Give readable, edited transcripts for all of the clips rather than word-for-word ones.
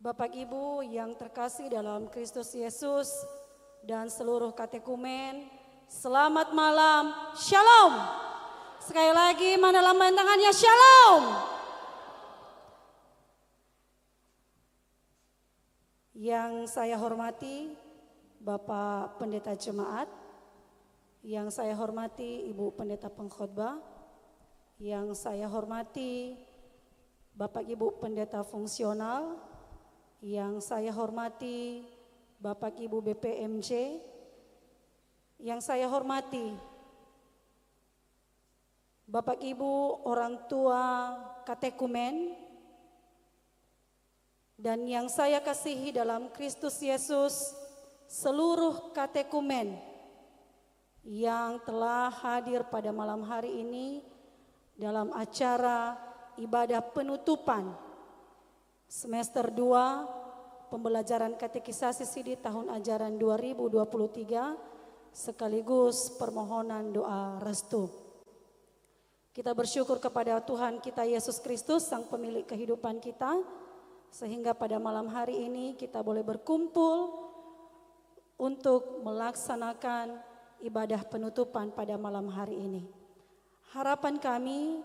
Bapak Ibu yang terkasih dalam Kristus Yesus dan seluruh katekumen, selamat malam, Shalom. Sekali lagi, mana lambaian tangannya, Shalom. Yang saya hormati Bapak Pendeta Jemaat, yang saya hormati Ibu Pendeta Pengkhotbah, yang saya hormati Bapak Ibu Pendeta Fungsional, yang saya hormati Bapak Ibu BPMJ, yang saya hormati Bapak Ibu orang tua katekumen, dan yang saya kasihi dalam Kristus Yesus seluruh katekumen yang telah hadir pada malam hari ini dalam acara ibadah penutupan semester 2 pembelajaran katekisasi SIDI tahun ajaran 2023 sekaligus permohonan doa restu. Kita bersyukur kepada Tuhan kita Yesus Kristus, Sang Pemilik kehidupan kita, sehingga pada malam hari ini kita boleh berkumpul untuk melaksanakan ibadah penutupan pada malam hari ini. Harapan kami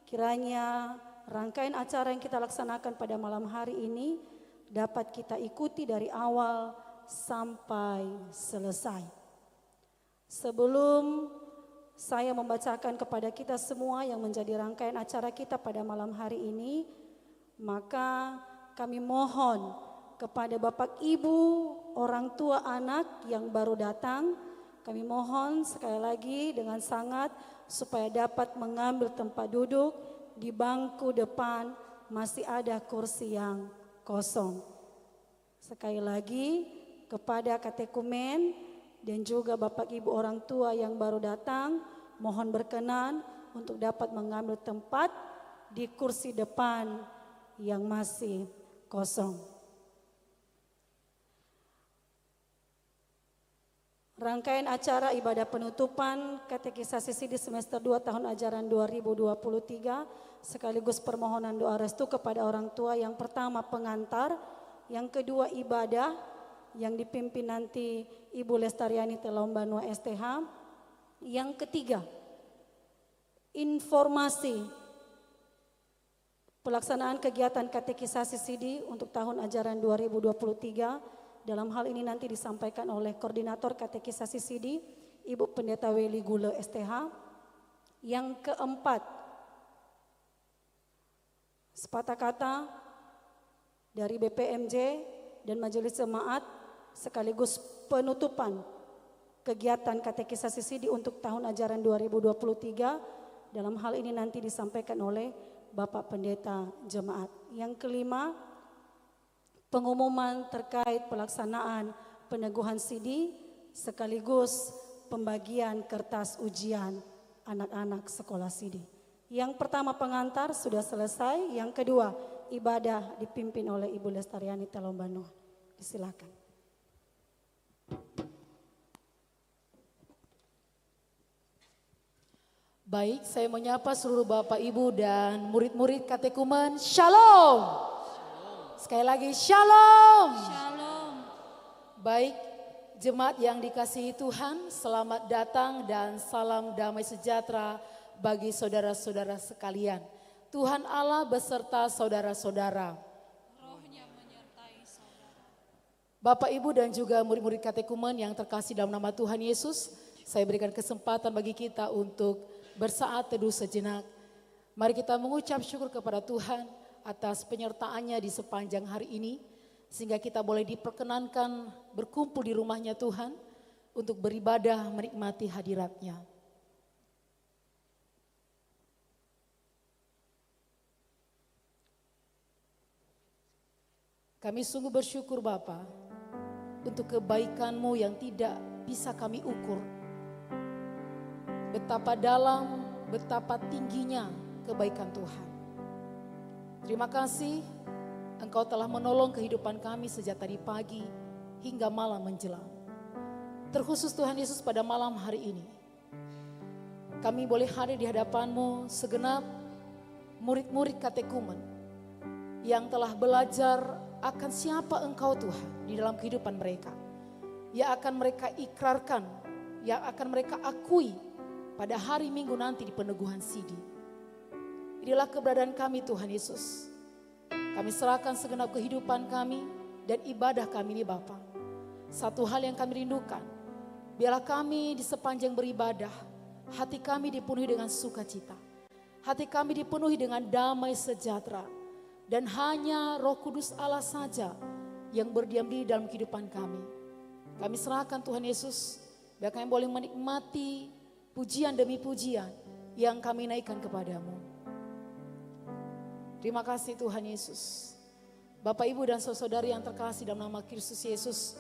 kiranya rangkaian acara yang kita laksanakan pada malam hari ini dapat kita ikuti dari awal sampai selesai. Sebelum saya membacakan kepada kita semua yang menjadi rangkaian acara kita pada malam hari ini, maka kami mohon kepada Bapak Ibu orang tua anak yang baru datang, kami mohon sekali lagi dengan sangat supaya dapat mengambil tempat duduk. Di bangku depan masih ada kursi yang kosong. Sekali lagi kepada katekumen dan juga Bapak Ibu orang tua yang baru datang, mohon berkenan untuk dapat mengambil tempat di kursi depan yang masih kosong. Rangkaian acara ibadah penutupan katekisasi SIDI semester 2 tahun ajaran 2023 sekaligus permohonan doa restu kepada orang tua. Yang pertama pengantar, yang kedua ibadah yang dipimpin nanti Ibu Lestariani Telombanua STH, yang ketiga informasi pelaksanaan kegiatan katekisasi SIDI untuk tahun ajaran 2023. Dalam hal ini nanti disampaikan oleh Koordinator Katekisasi SIDI, Ibu Pendeta Weli Gule STH. Yang keempat, sepatah kata dari BPMJ dan Majelis Jemaat sekaligus penutupan kegiatan Katekisasi SIDI untuk tahun ajaran 2023. Dalam hal ini nanti disampaikan oleh Bapak Pendeta Jemaat. Yang kelima, pengumuman terkait pelaksanaan peneguhan SIDI sekaligus pembagian kertas ujian anak-anak sekolah SIDI. Yang pertama pengantar sudah selesai, yang kedua ibadah dipimpin oleh Ibu Lestariani Telombanua. Silakan. Baik, saya menyapa seluruh Bapak Ibu dan murid-murid katekumen. Shalom. Sekali lagi shalom. Shalom. Baik, jemaat yang dikasihi Tuhan, selamat datang dan salam damai sejahtera bagi saudara-saudara sekalian. Tuhan Allah beserta saudara-saudara. Rohnya menyertai saudara. Bapak Ibu dan juga murid-murid katekumen yang terkasih dalam nama Tuhan Yesus, saya berikan kesempatan bagi kita untuk bersaat teduh sejenak. Mari kita mengucap syukur kepada Tuhan atas penyertaannya di sepanjang hari ini, sehingga kita boleh diperkenankan berkumpul di rumahnya Tuhan untuk beribadah menikmati hadiratnya. Kami sungguh bersyukur Bapa untuk kebaikan-Mu yang tidak bisa kami ukur. Betapa dalam, betapa tingginya kebaikan Tuhan. Terima kasih Engkau telah menolong kehidupan kami sejak tadi pagi hingga malam menjelang. Terkhusus Tuhan Yesus pada malam hari ini, kami boleh hadir di hadapan-Mu segenap murid-murid katekumen yang telah belajar akan siapa Engkau Tuhan di dalam kehidupan mereka. Yang akan mereka ikrarkan, yang akan mereka akui pada hari Minggu nanti di peneguhan sidi. Inilah keberadaan kami Tuhan Yesus. Kami serahkan segenap kehidupan kami dan ibadah kami ini Bapa. Satu hal yang kami rindukan, biarlah kami di sepanjang beribadah, hati kami dipenuhi dengan sukacita. Hati kami dipenuhi dengan damai sejahtera. Dan hanya Roh Kudus Allah saja yang berdiam diri dalam kehidupan kami. Kami serahkan Tuhan Yesus, biar kami boleh menikmati pujian demi pujian yang kami naikkan kepadamu. Terima kasih Tuhan Yesus. Bapak, Ibu, dan saudara-saudari yang terkasih dalam nama Kristus Yesus,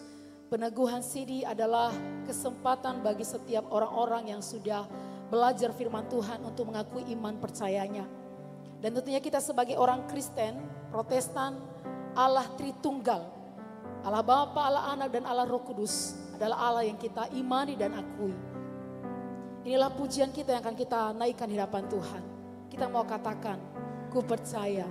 peneguhan sidi adalah kesempatan bagi setiap orang-orang yang sudah belajar firman Tuhan untuk mengakui iman percayanya. Dan tentunya kita sebagai orang Kristen, Protestan, Allah Tritunggal, Allah Bapa, Allah Anak, dan Allah Roh Kudus adalah Allah yang kita imani dan akui. Inilah pujian kita yang akan kita naikkan di hadapan Tuhan. Kita mau katakan, ku percaya.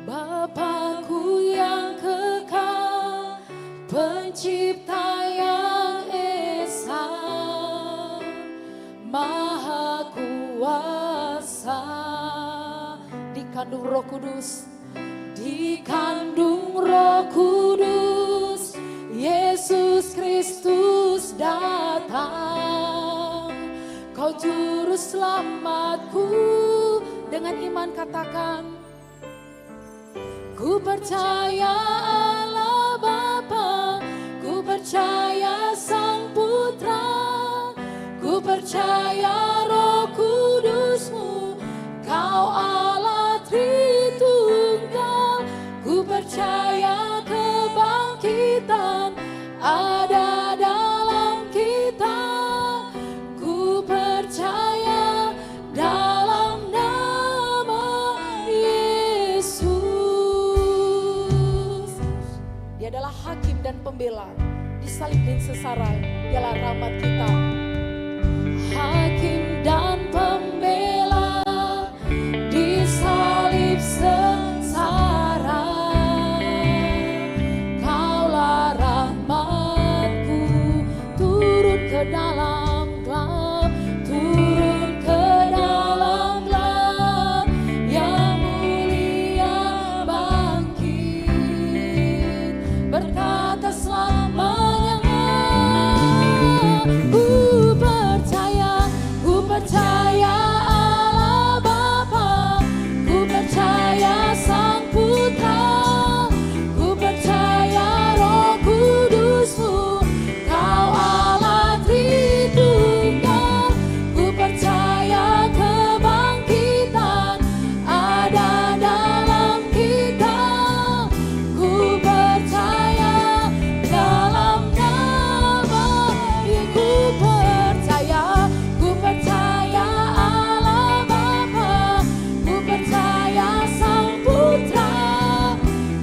Bapakku yang kekal, Pencipta yang esa, Maha Kuasa, dikandung Roh Kudus, dikandung Roh Kudus, Yesus Kristus datang. Kau juru selamatku, dengan iman katakan, ku percaya Allah Bapa, ku percaya Sang Putra, ku percaya Roh Kudus-Mu, Kau Allah Tritunggal. Ku percaya kebangkitan ada dalam kita, ku percaya dalam nama Yesus. Dia adalah hakim dan pembela, disalib dan sesara, dialah rahmat kita. Hakim dan pembela, disalib sengsara, Kaulah rahmatku, turun ke dalam gelap, turun ke dalam gelap, yang mulia bangkit, berkata selamanya. Ku percaya Allah Bapa, ku percaya Sang Putra, ku percaya Roh Kudus-Mu, Kau Allah Tritunggal. Ku percaya kebangkitan ada dalam kita, ku percaya dalam nama yang ku percaya. Ku percaya Allah Bapa, ku percaya Sang Putra,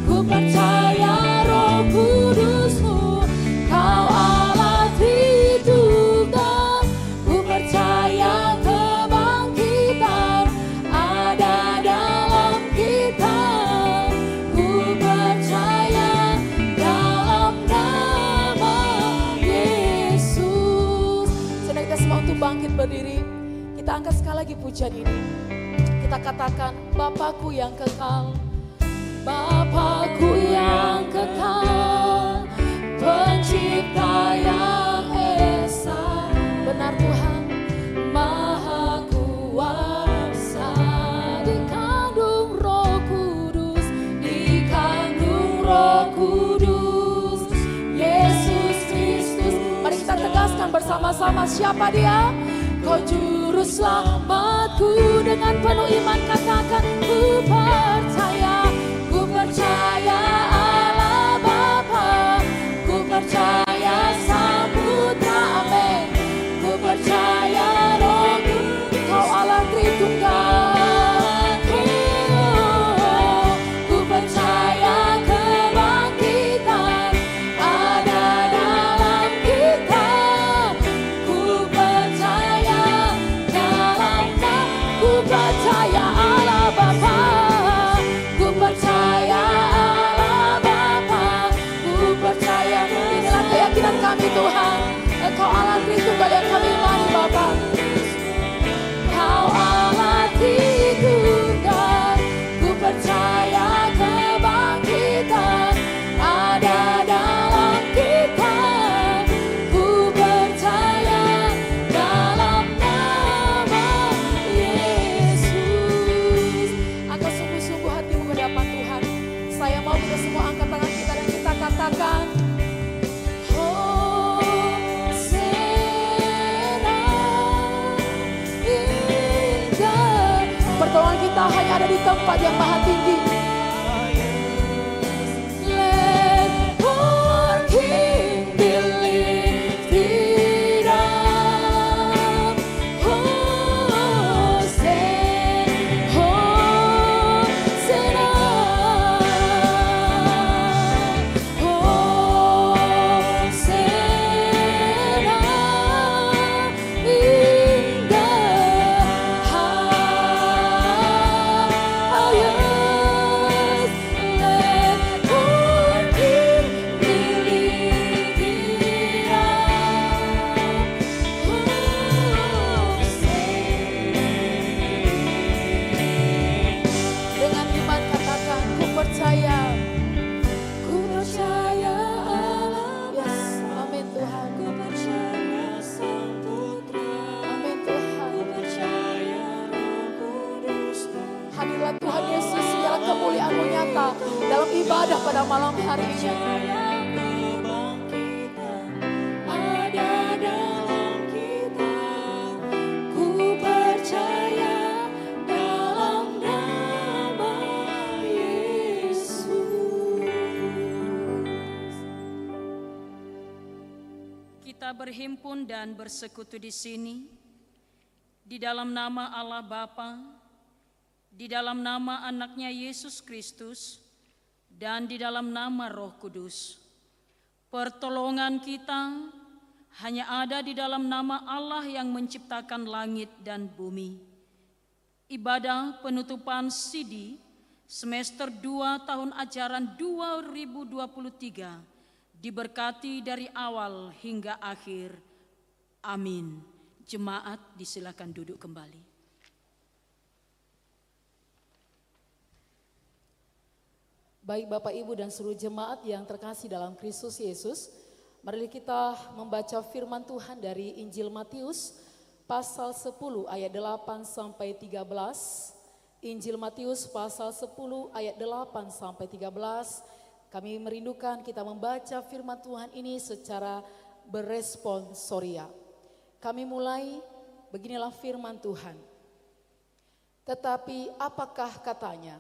ku percaya Roh Kudus-Mu, Kau Allah Tritunggal. Ku percaya kebangkitan ada dalam kita, ku percaya dalam nama Yesus. Sedang kita semua untuk bangkit berdiri, kita angkat sekali lagi pujian ini. Kita katakan, Bapakku yang kekal, Bapakku yang kekal, Pencipta yang esa. Benar Tuhan, Maha Kuasa, dikandung Roh Kudus, dikandung Roh Kudus, Yesus Kristus. Mari kita tegaskan bersama-sama, siapa Dia? Kau juru selamatku, dengan penuh iman katakan, ku percaya Allah Bapa, ku percaya Sang Putra, amin. Ku percaya Roh Kudus, Kau Allah Tritunggal. Ku percaya kebangkitan ada dalam kita, ku percaya Allah Tritunggal yang kami imani Bapa. Kau Allah Tritunggal, ku percaya kebangkitan ada dalam kita. Ku percaya dalam nama Yesus. Angkat sungguh-sungguh hatimu ke hadapan Tuhan. Saya mau kita semua angkat tangan kita dan kita katakan, pertolongan kita hanya ada di tempat yang maha tinggi. Let our King be lifted up. Hosanna. In the dengan iman katakan, ku percaya Allah. Yes, amin Tuhan. Ku percaya Sang Putra. Amin Tuhan. Ku percaya Roh Kudus. Hadirlah Tuhan Yesus, segala kemuliaan-Mu nyata dalam ibadah pada malam hari ini. Kita berhimpun dan bersekutu di sini, di dalam nama Allah Bapa, di dalam nama anaknya Yesus Kristus, dan di dalam nama Roh Kudus. Pertolongan kita hanya ada di dalam nama Allah yang menciptakan langit dan bumi. Ibadah penutupan CD semester 2 tahun ajaran 2023 diberkati dari awal hingga akhir. Amin. Jemaat disilakan duduk kembali. Baik Bapak Ibu dan seluruh jemaat yang terkasih dalam Kristus Yesus, mari kita membaca firman Tuhan dari Injil Matius pasal 10 ayat 8 sampai 13. Injil Matius pasal 10 ayat 8 sampai 13. Kami merindukan kita membaca firman Tuhan ini secara beresponsoria. Kami mulai, beginilah firman Tuhan. Tetapi apakah katanya?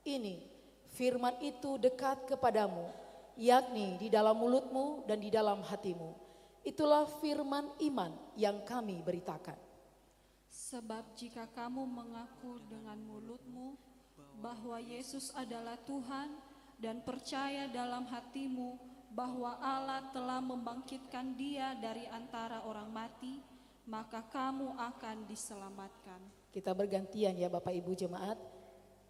Ini, firman itu dekat kepadamu, yakni di dalam mulutmu dan di dalam hatimu. Itulah firman iman yang kami beritakan. Sebab jika kamu mengaku dengan mulutmu bahwa Yesus adalah Tuhan dan percaya dalam hatimu bahwa Allah telah membangkitkan Dia dari antara orang mati, maka kamu akan diselamatkan. Kita bergantian ya Bapak Ibu jemaat.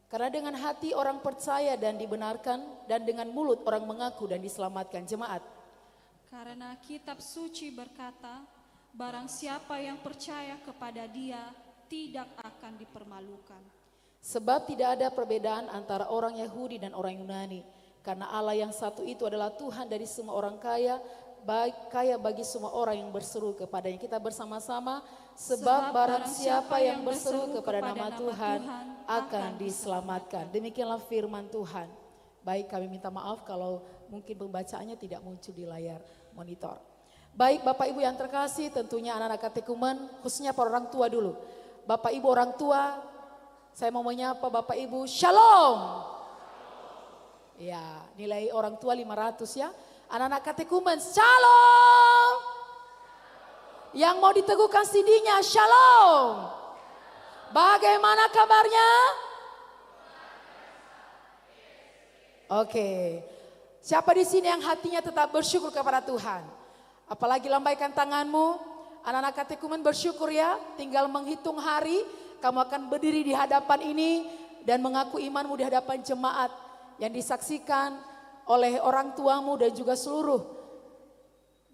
Karena dengan hati orang percaya dan dibenarkan, dan dengan mulut orang mengaku dan diselamatkan. Jemaat. Karena kitab suci berkata, barang siapa yang percaya kepada Dia tidak akan dipermalukan. Sebab tidak ada perbedaan antara orang Yahudi dan orang Yunani. Karena Allah yang satu itu adalah Tuhan dari semua orang kaya, kaya bagi semua orang yang berseru kepadanya. Kita bersama-sama, sebab barang siapa yang berseru kepada nama Tuhan akan diselamatkan. Demikianlah firman Tuhan. Baik, kami minta maaf kalau mungkin pembacaannya tidak muncul di layar monitor. Baik Bapak Ibu yang terkasih, tentunya anak-anak katekumen, khususnya para orang tua dulu. Bapak Ibu orang tua, saya mau menyapa Bapak Ibu, Shalom. Ya, nilai orang tua 500 ya. Anak-anak katekumen, Shalom. Yang mau diteguhkan CD-nya, Shalom. Bagaimana kabarnya? Oke. Siapa di sini yang hatinya tetap bersyukur kepada Tuhan? Apalagi lambaikan tanganmu. Anak-anak katekumen bersyukur ya, tinggal menghitung hari, kamu akan berdiri di hadapan ini dan mengaku imanmu di hadapan jemaat yang disaksikan oleh orang tuamu dan juga seluruh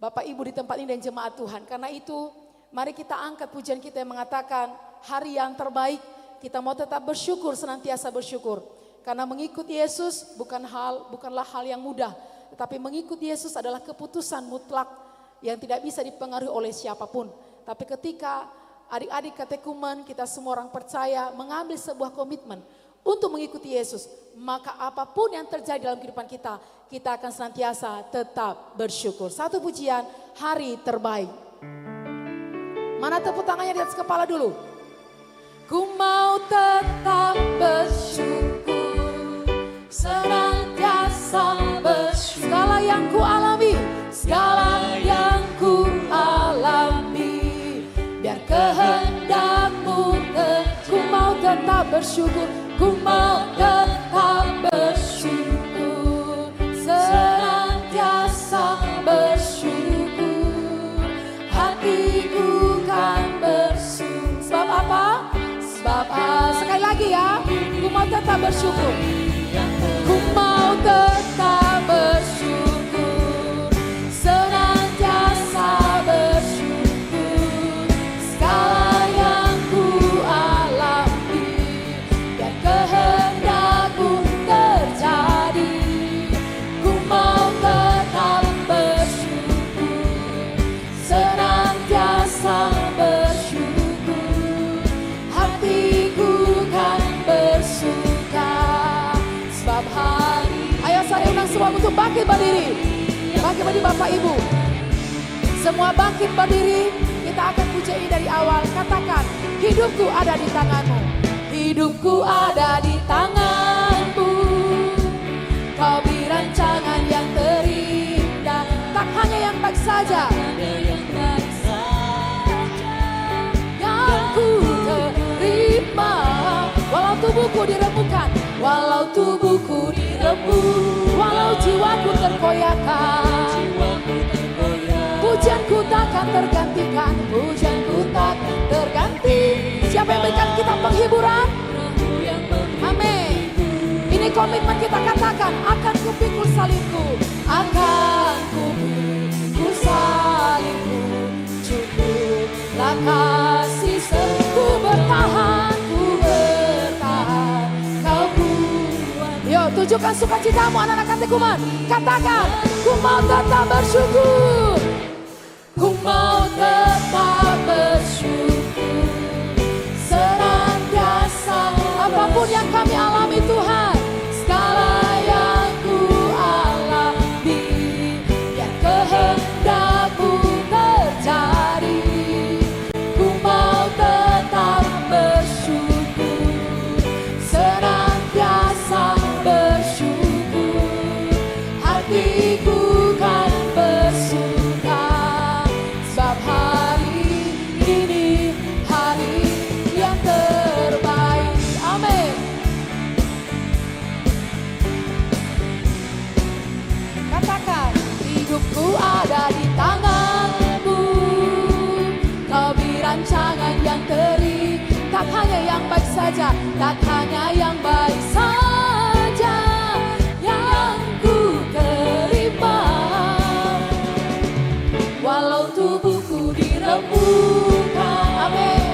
Bapak Ibu di tempat ini dan jemaat Tuhan. Karena itu mari kita angkat pujian kita yang mengatakan hari yang terbaik. Kita mau tetap bersyukur, senantiasa bersyukur. Karena mengikuti Yesus bukanlah hal yang mudah. Tetapi mengikuti Yesus adalah keputusan mutlak yang tidak bisa dipengaruhi oleh siapapun. Tapi ketika adik-adik katekumen, kita semua orang percaya mengambil sebuah komitmen untuk mengikuti Yesus, maka apapun yang terjadi dalam kehidupan kita, kita akan senantiasa tetap bersyukur. Satu pujian, hari terbaik. Mana tepuk tangannya di atas kepala dulu. Ku mau tetap bersyukur, senantiasa bersyukur. Segala yang ku alami, segala yang ku alami, biar kehendak-Mu ku mau tetap bersyukur, ku mau tetap bersyukur, senantiasa bersyukur, hatiku kan bersyukur. Sebab apa? Sebab sekali lagi ya, ku mau tetap bersyukur, ku mau tetap bersyukur, senantiasa bersyukur, segala yang ku alami, biar kehendak-Mu terjadi, ku mau tetap bersyukur, senantiasa bersyukur, hatiku kan bersuka. Sebab hari, ayo saya undang semua untuk bangkit berdiri. Bangkit berdiri Bapak Ibu. Semua bangkit berdiri, kita akan puji dari awal. Katakan, hidupku ada di tangan-Mu. Hidupku ada di tangan-Mu. Kau beri rancangan yang terindah. Tak hanya yang baik saja, yang ku terima. Walau tubuhku diremukkan, walau tubuhku diremuk, walau jiwaku terkoyakkan, pujianku takkan tergantikan, pujianku tak terganti. Siapa yang berikan kita penghiburan? Amin. Ini komitmen kita, katakan, akan kupikul salibku, akan kupikul salibku, cukuplah kasih ku bertahan, kau kuat. Yo, tunjukkan sukacitamu anak-anak katekumen. Katakan, ku mau tetap bersyukur, ku mau tetap bersyukur, senantiasa apapun yang kami alami Tuhan, segala yang ku alami, biar kehendak-Mu terjadi, ku mau tetap bersyukur, senantiasa bersyukur, hatiku kan bersuka. Sebab hari ini hari yang terbaik. Amin. Katakan, hidupku ada di tangan-Mu. Kau beri rancangan yang teri, tak hanya yang baik saja, tak hanya yang baik saja yang ku terima. Walau tubuhku diremukkan, amin.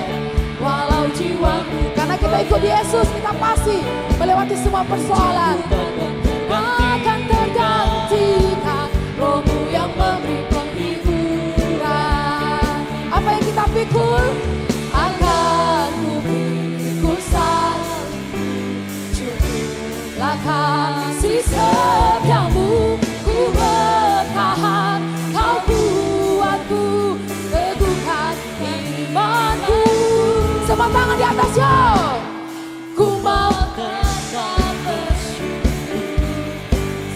Walau jiwaku, karena kita ikut Yesus, kita pasti melewati semua persoalan. Akan tergantikan Roh-Mu yang memberi penghiburan. Apa yang kita pikul? Akan kupikul salibku, cukuplah kasih setiamu, ku bertahan, kau kuatku, teguhkan imanku. Semua tangan di atas, yo. Ku mau tetap bersyukur,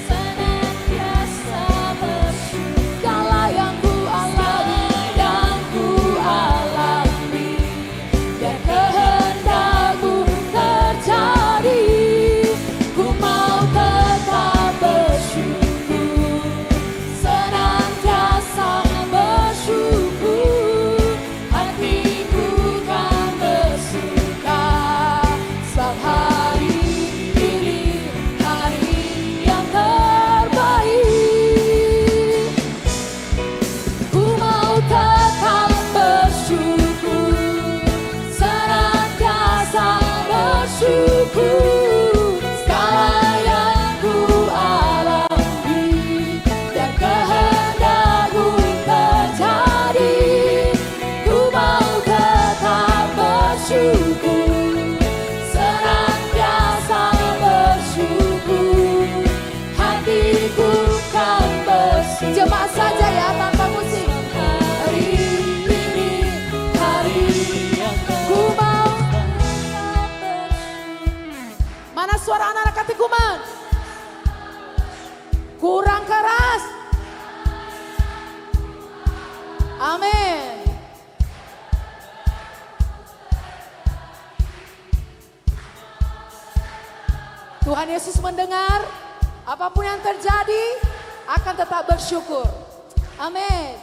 senantiasa bersyukur, segala yang ku alami, biar kehendak-Mu terjadi, ku mau tetap bersyukur, senantiasa bersyukur, hatiku kan bersuka. Katekumén. Kurang keras. Amin. Tuhan Yesus mendengar, apapun yang terjadi akan tetap bersyukur. Amin.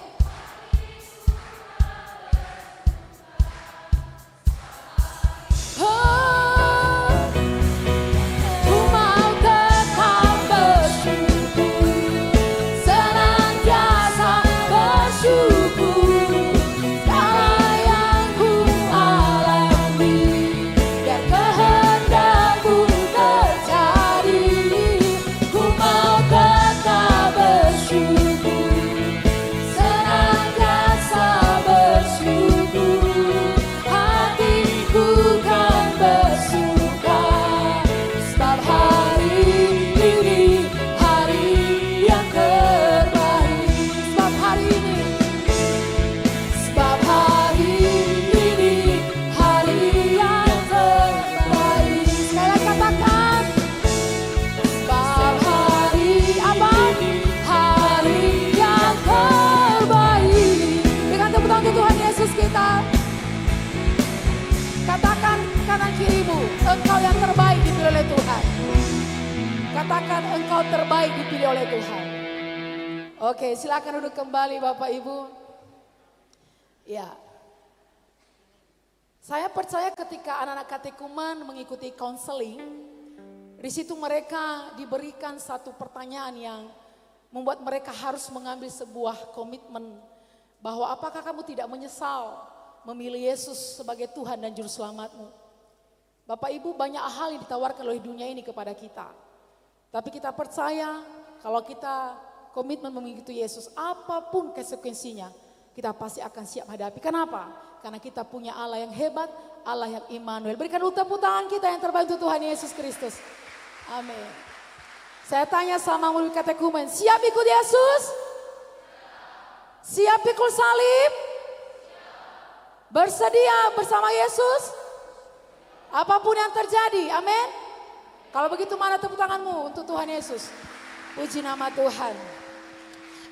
Ku mau tetap bersyukur, senantiasa bersyukur. Segala yang ku alami, biar kehendak-Mu terjadi. Ku mau tetap bersyukur, senantiasa bersyukur. Hatiku kan bersuka, sebab hari ini hari yang terbaik. Sebab hari ini hari yang terbaik. Sekali lagi katakan, sebab hari apa? Hari yang terbaik. Dengan tepuk tangan untuk Tuhan Yesus kita. Katakan kanan kirimu, engkau yang terbaik dipilih oleh Tuhan. Katakan engkau terbaik dipilih oleh Tuhan. Oke, silakan duduk kembali Bapak Ibu. Ya. Saya percaya ketika anak-anak Katekumén mengikuti konseling, di situ mereka diberikan satu pertanyaan yang membuat mereka harus mengambil sebuah komitmen bahwa apakah kamu tidak menyesal memilih Yesus sebagai Tuhan dan Juru Selamatmu. Bapak Ibu, banyak hal yang ditawarkan oleh dunia ini kepada kita. Tapi kita percaya kalau kita komitmen mengikuti Yesus, apapun konsekuensinya, kita pasti akan siap hadapi. Kenapa? Karena kita punya Allah yang hebat, Allah yang Immanuel. Berikan tepuk tangan kita yang terbaik untuk Tuhan Yesus Kristus. Amin. Saya tanya sama murid Katekumén, siap ikut Yesus? Siap pikul salib? Bersedia bersama Yesus? Apapun yang terjadi, amin. Kalau begitu mana tepuk tanganmu untuk Tuhan Yesus? Puji nama Tuhan.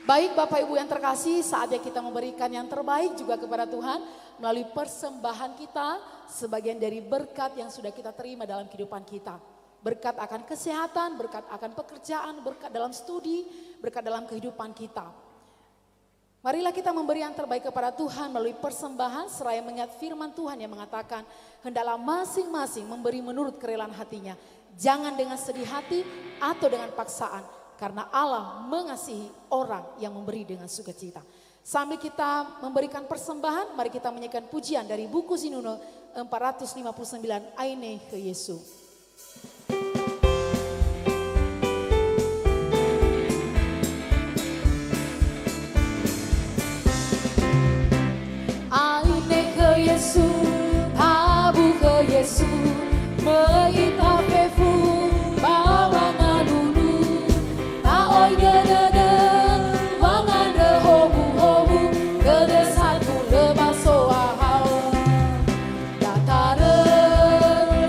Baik Bapak Ibu yang terkasih, saatnya kita memberikan yang terbaik juga kepada Tuhan melalui persembahan kita sebagian dari berkat yang sudah kita terima dalam kehidupan kita. Berkat akan kesehatan, berkat akan pekerjaan, berkat dalam studi, berkat dalam kehidupan kita. Marilah kita memberi yang terbaik kepada Tuhan melalui persembahan seraya mengingat firman Tuhan yang mengatakan hendaklah masing-masing memberi menurut kerelaan hatinya. Jangan dengan sedih hati atau dengan paksaan karena Allah mengasihi orang yang memberi dengan sukacita. Sambil kita memberikan persembahan, mari kita menyanyikan pujian dari buku Zinuno 459 Aine ke Yesus. Yesu, tabu ke Yesu, meita pefu, bawa ngalulu, taoi gedede, wangan de hobu, gede satu lebah soahau, datare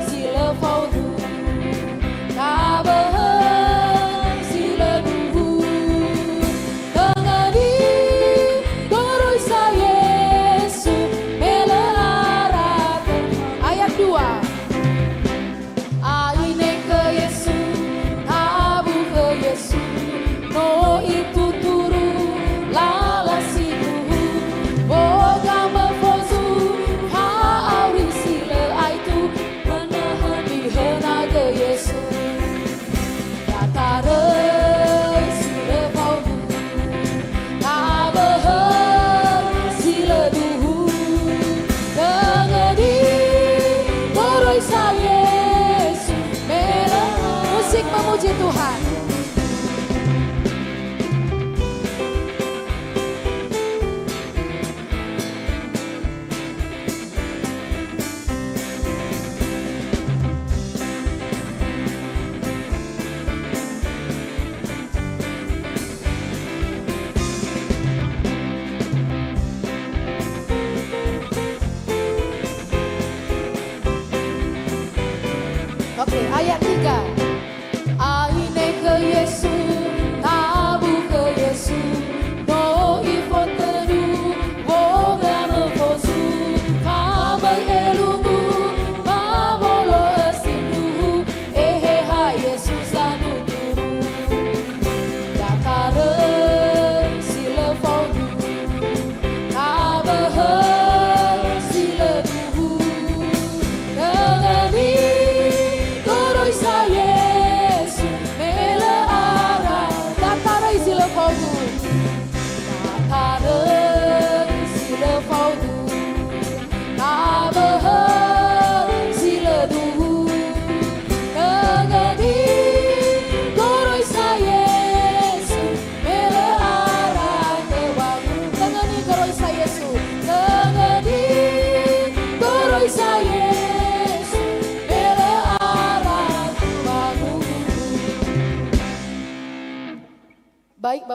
sile faudu,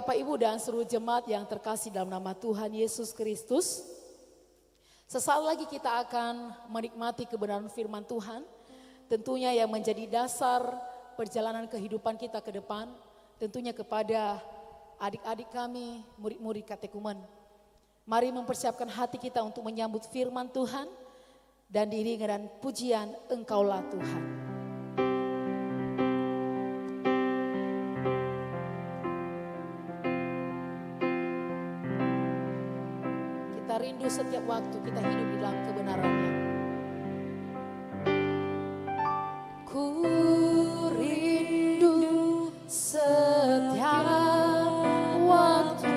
Bapak Ibu dan seluruh jemaat yang terkasih dalam nama Tuhan Yesus Kristus. Sesaat lagi kita akan menikmati kebenaran firman Tuhan. Tentunya yang menjadi dasar perjalanan kehidupan kita ke depan. Tentunya kepada adik-adik kami, murid-murid katekumen. Mari mempersiapkan hati kita untuk menyambut firman Tuhan. Dan diiringi dengan pujian Engkaulah Tuhan. Kita rindu setiap waktu kita hidup di dalam kebenarannya. Ku rindu setiap waktu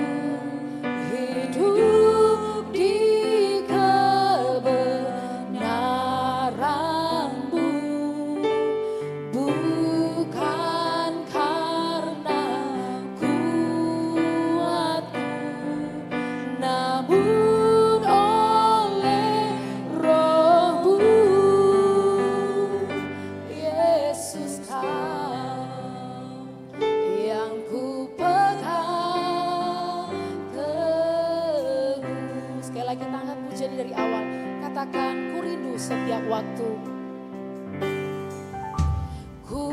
hidup di kebenaran-Mu, bukan karena kuatku, namun oleh Roh-Mu. Yesus, Kau yang ku pegang teguh. Sekali lagi kita angkat pujian dari awal. Katakan, ku rindu setiap waktu. Ku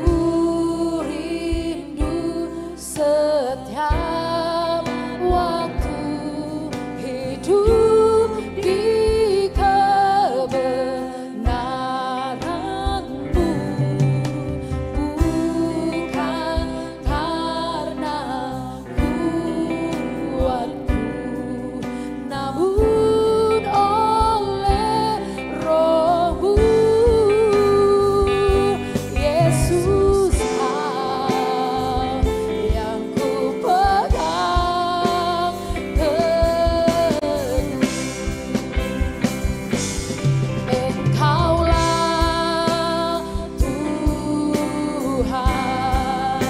rindu setiap waktu hidup di kebenaran-Mu, bukan karena kuatku, namun oleh Roh-Mu. Yesus, Kau yang ku pegang teguh. Engkaulah Tuhan,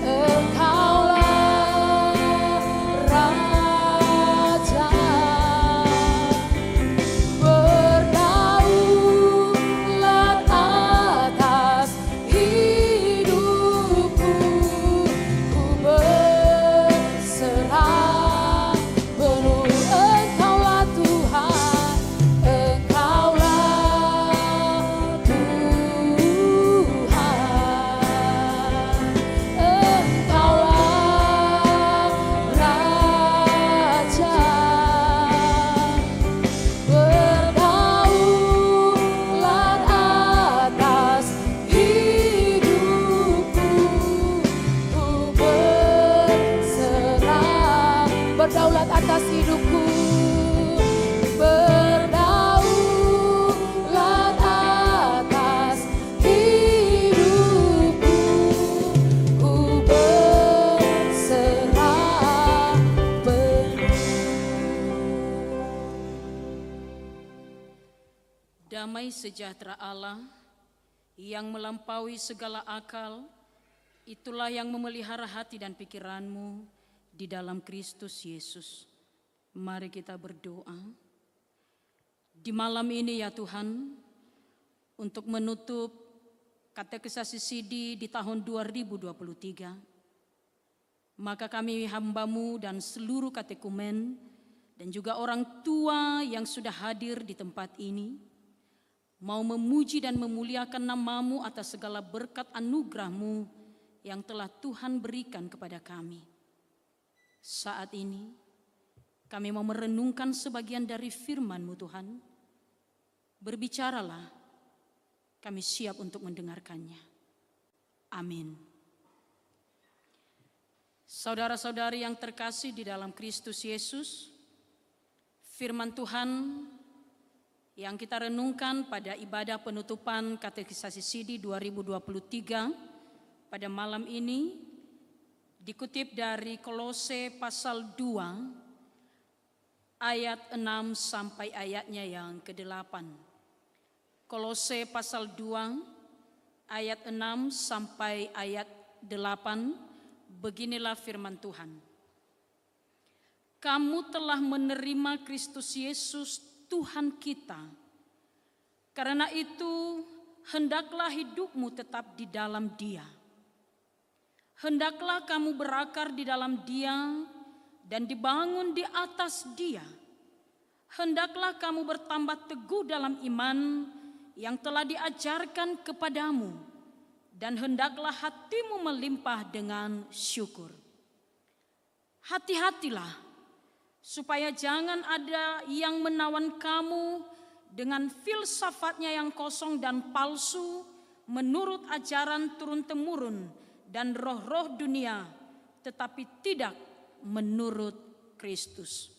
Engkaulah Raja, berdaulat atas hidupku, ku berserah penuh. Engkaulah Tuhan, Engkaulah Tuhan, Engkaulah Raja, berdaulat atas hidupku, ku berserah. Berdaulat atas hidupku, berdaulat atas hidupku, ku berserah penuh. Damai sejahtera Allah yang melampaui segala akal, itulah yang memelihara hati dan pikiranmu di dalam Kristus Yesus. Mari kita berdoa. Di malam ini ya Tuhan, untuk menutup katekisasi CD di tahun 2023, maka kami hamba-Mu dan seluruh katekumen dan juga orang tua yang sudah hadir di tempat ini, mau memuji dan memuliakan nama-Mu atas segala berkat anugerah-Mu yang telah Tuhan berikan kepada kami. Saat ini kami mau merenungkan sebagian dari firman-Mu Tuhan. Berbicaralah, kami siap untuk mendengarkannya. Amin. Saudara-saudari yang terkasih di dalam Kristus Yesus, firman Tuhan yang kita renungkan pada ibadah penutupan katekisasi CD 2023 pada malam ini dikutip dari Kolose pasal 2 ayat 6 sampai ayatnya yang ke-8. Kolose pasal 2 ayat 6 sampai ayat 8, beginilah firman Tuhan. Kamu telah menerima Kristus Yesus Tuhan kita. Karena itu hendaklah hidupmu tetap di dalam Dia. Hendaklah kamu berakar di dalam Dia dan dibangun di atas Dia. Hendaklah kamu bertambah teguh dalam iman yang telah diajarkan kepadamu, dan hendaklah hatimu melimpah dengan syukur. Hati-hatilah supaya jangan ada yang menawan kamu dengan filsafatnya yang kosong dan palsu, menurut ajaran turun-temurun dan roh-roh dunia, tetapi tidak menurut Kristus.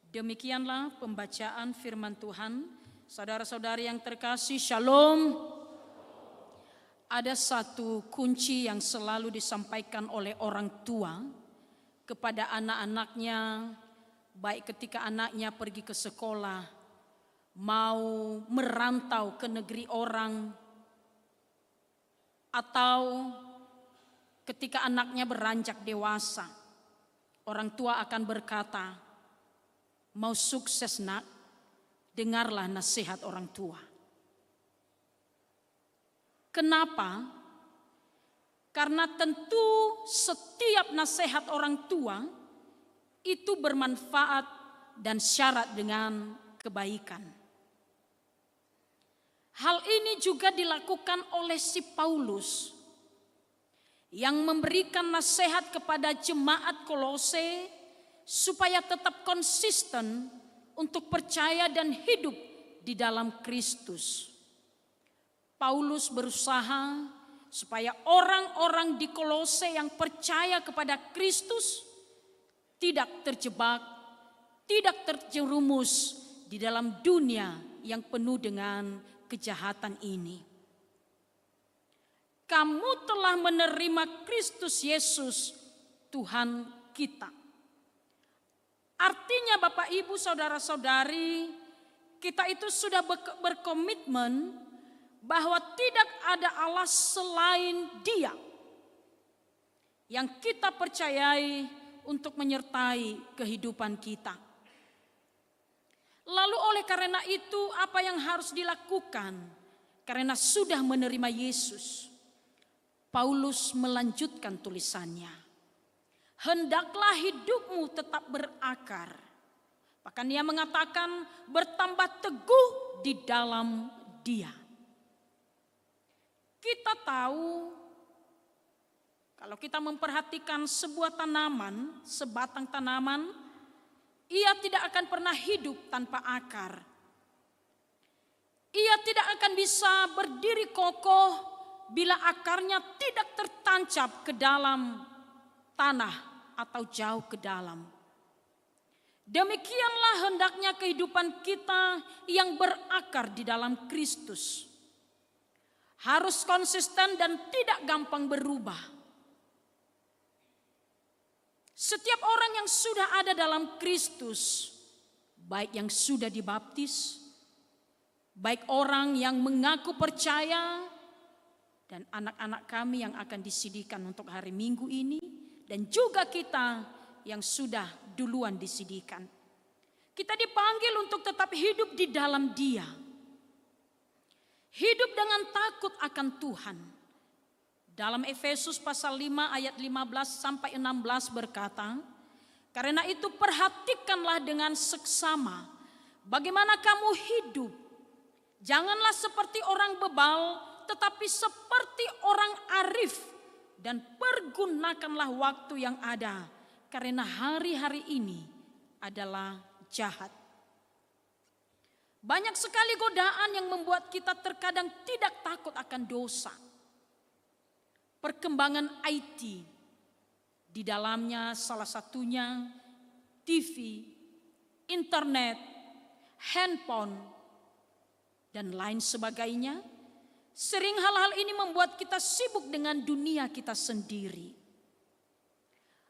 Demikianlah pembacaan firman Tuhan. Saudara-saudari yang terkasih, shalom. Ada satu kunci yang selalu disampaikan oleh orang tua kepada anak-anaknya, baik ketika anaknya pergi ke sekolah, mau merantau ke negeri orang, atau ketika anaknya beranjak dewasa. Orang tua akan berkata, mau sukses nak, dengarlah nasihat orang tua. Kenapa? Karena tentu setiap nasihat orang tua itu bermanfaat dan syarat dengan kebaikan. Hal ini juga dilakukan oleh si Paulus yang memberikan nasihat kepada jemaat Kolose supaya tetap konsisten untuk percaya dan hidup di dalam Kristus. Paulus berusaha supaya orang-orang di Kolose yang percaya kepada Kristus tidak terjebak, tidak terjerumus di dalam dunia yang penuh dengan kejahatan ini. Kamu telah menerima Kristus Yesus, Tuhan kita. Artinya Bapak Ibu saudara-saudari, kita itu sudah berkomitmen bahwa tidak ada Allah selain Dia yang kita percayai untuk menyertai kehidupan kita. Lalu oleh karena itu apa yang harus dilakukan? Karena sudah menerima Yesus, Paulus melanjutkan tulisannya. Hendaklah hidupmu tetap berakar. Bahkan dia mengatakan bertambah teguh di dalam Dia. Kita tahu kalau kita memperhatikan sebuah tanaman, sebatang tanaman, ia tidak akan pernah hidup tanpa akar. Ia tidak akan bisa berdiri kokoh bila akarnya tidak tertancap ke dalam tanah atau jauh ke dalam. Demikianlah hendaknya kehidupan kita yang berakar di dalam Kristus. Harus konsisten dan tidak gampang berubah. Setiap orang yang sudah ada dalam Kristus, baik yang sudah dibaptis, baik orang yang mengaku percaya, dan anak-anak kami yang akan disidihkan untuk hari Minggu ini, dan juga kita yang sudah duluan disidihkan. Kita dipanggil untuk tetap hidup di dalam Dia. Hidup dengan takut akan Tuhan. Dalam Efesus pasal 5 ayat 15 sampai 16 berkata, karena itu perhatikanlah dengan seksama bagaimana kamu hidup. Janganlah seperti orang bebal, tetapi seperti orang arif, dan pergunakanlah waktu yang ada, karena hari-hari ini adalah jahat. Banyak sekali godaan yang membuat kita terkadang tidak takut akan dosa. Perkembangan IT, di dalamnya salah satunya TV, internet, handphone, dan lain sebagainya. Sering hal-hal ini membuat kita sibuk dengan dunia kita sendiri.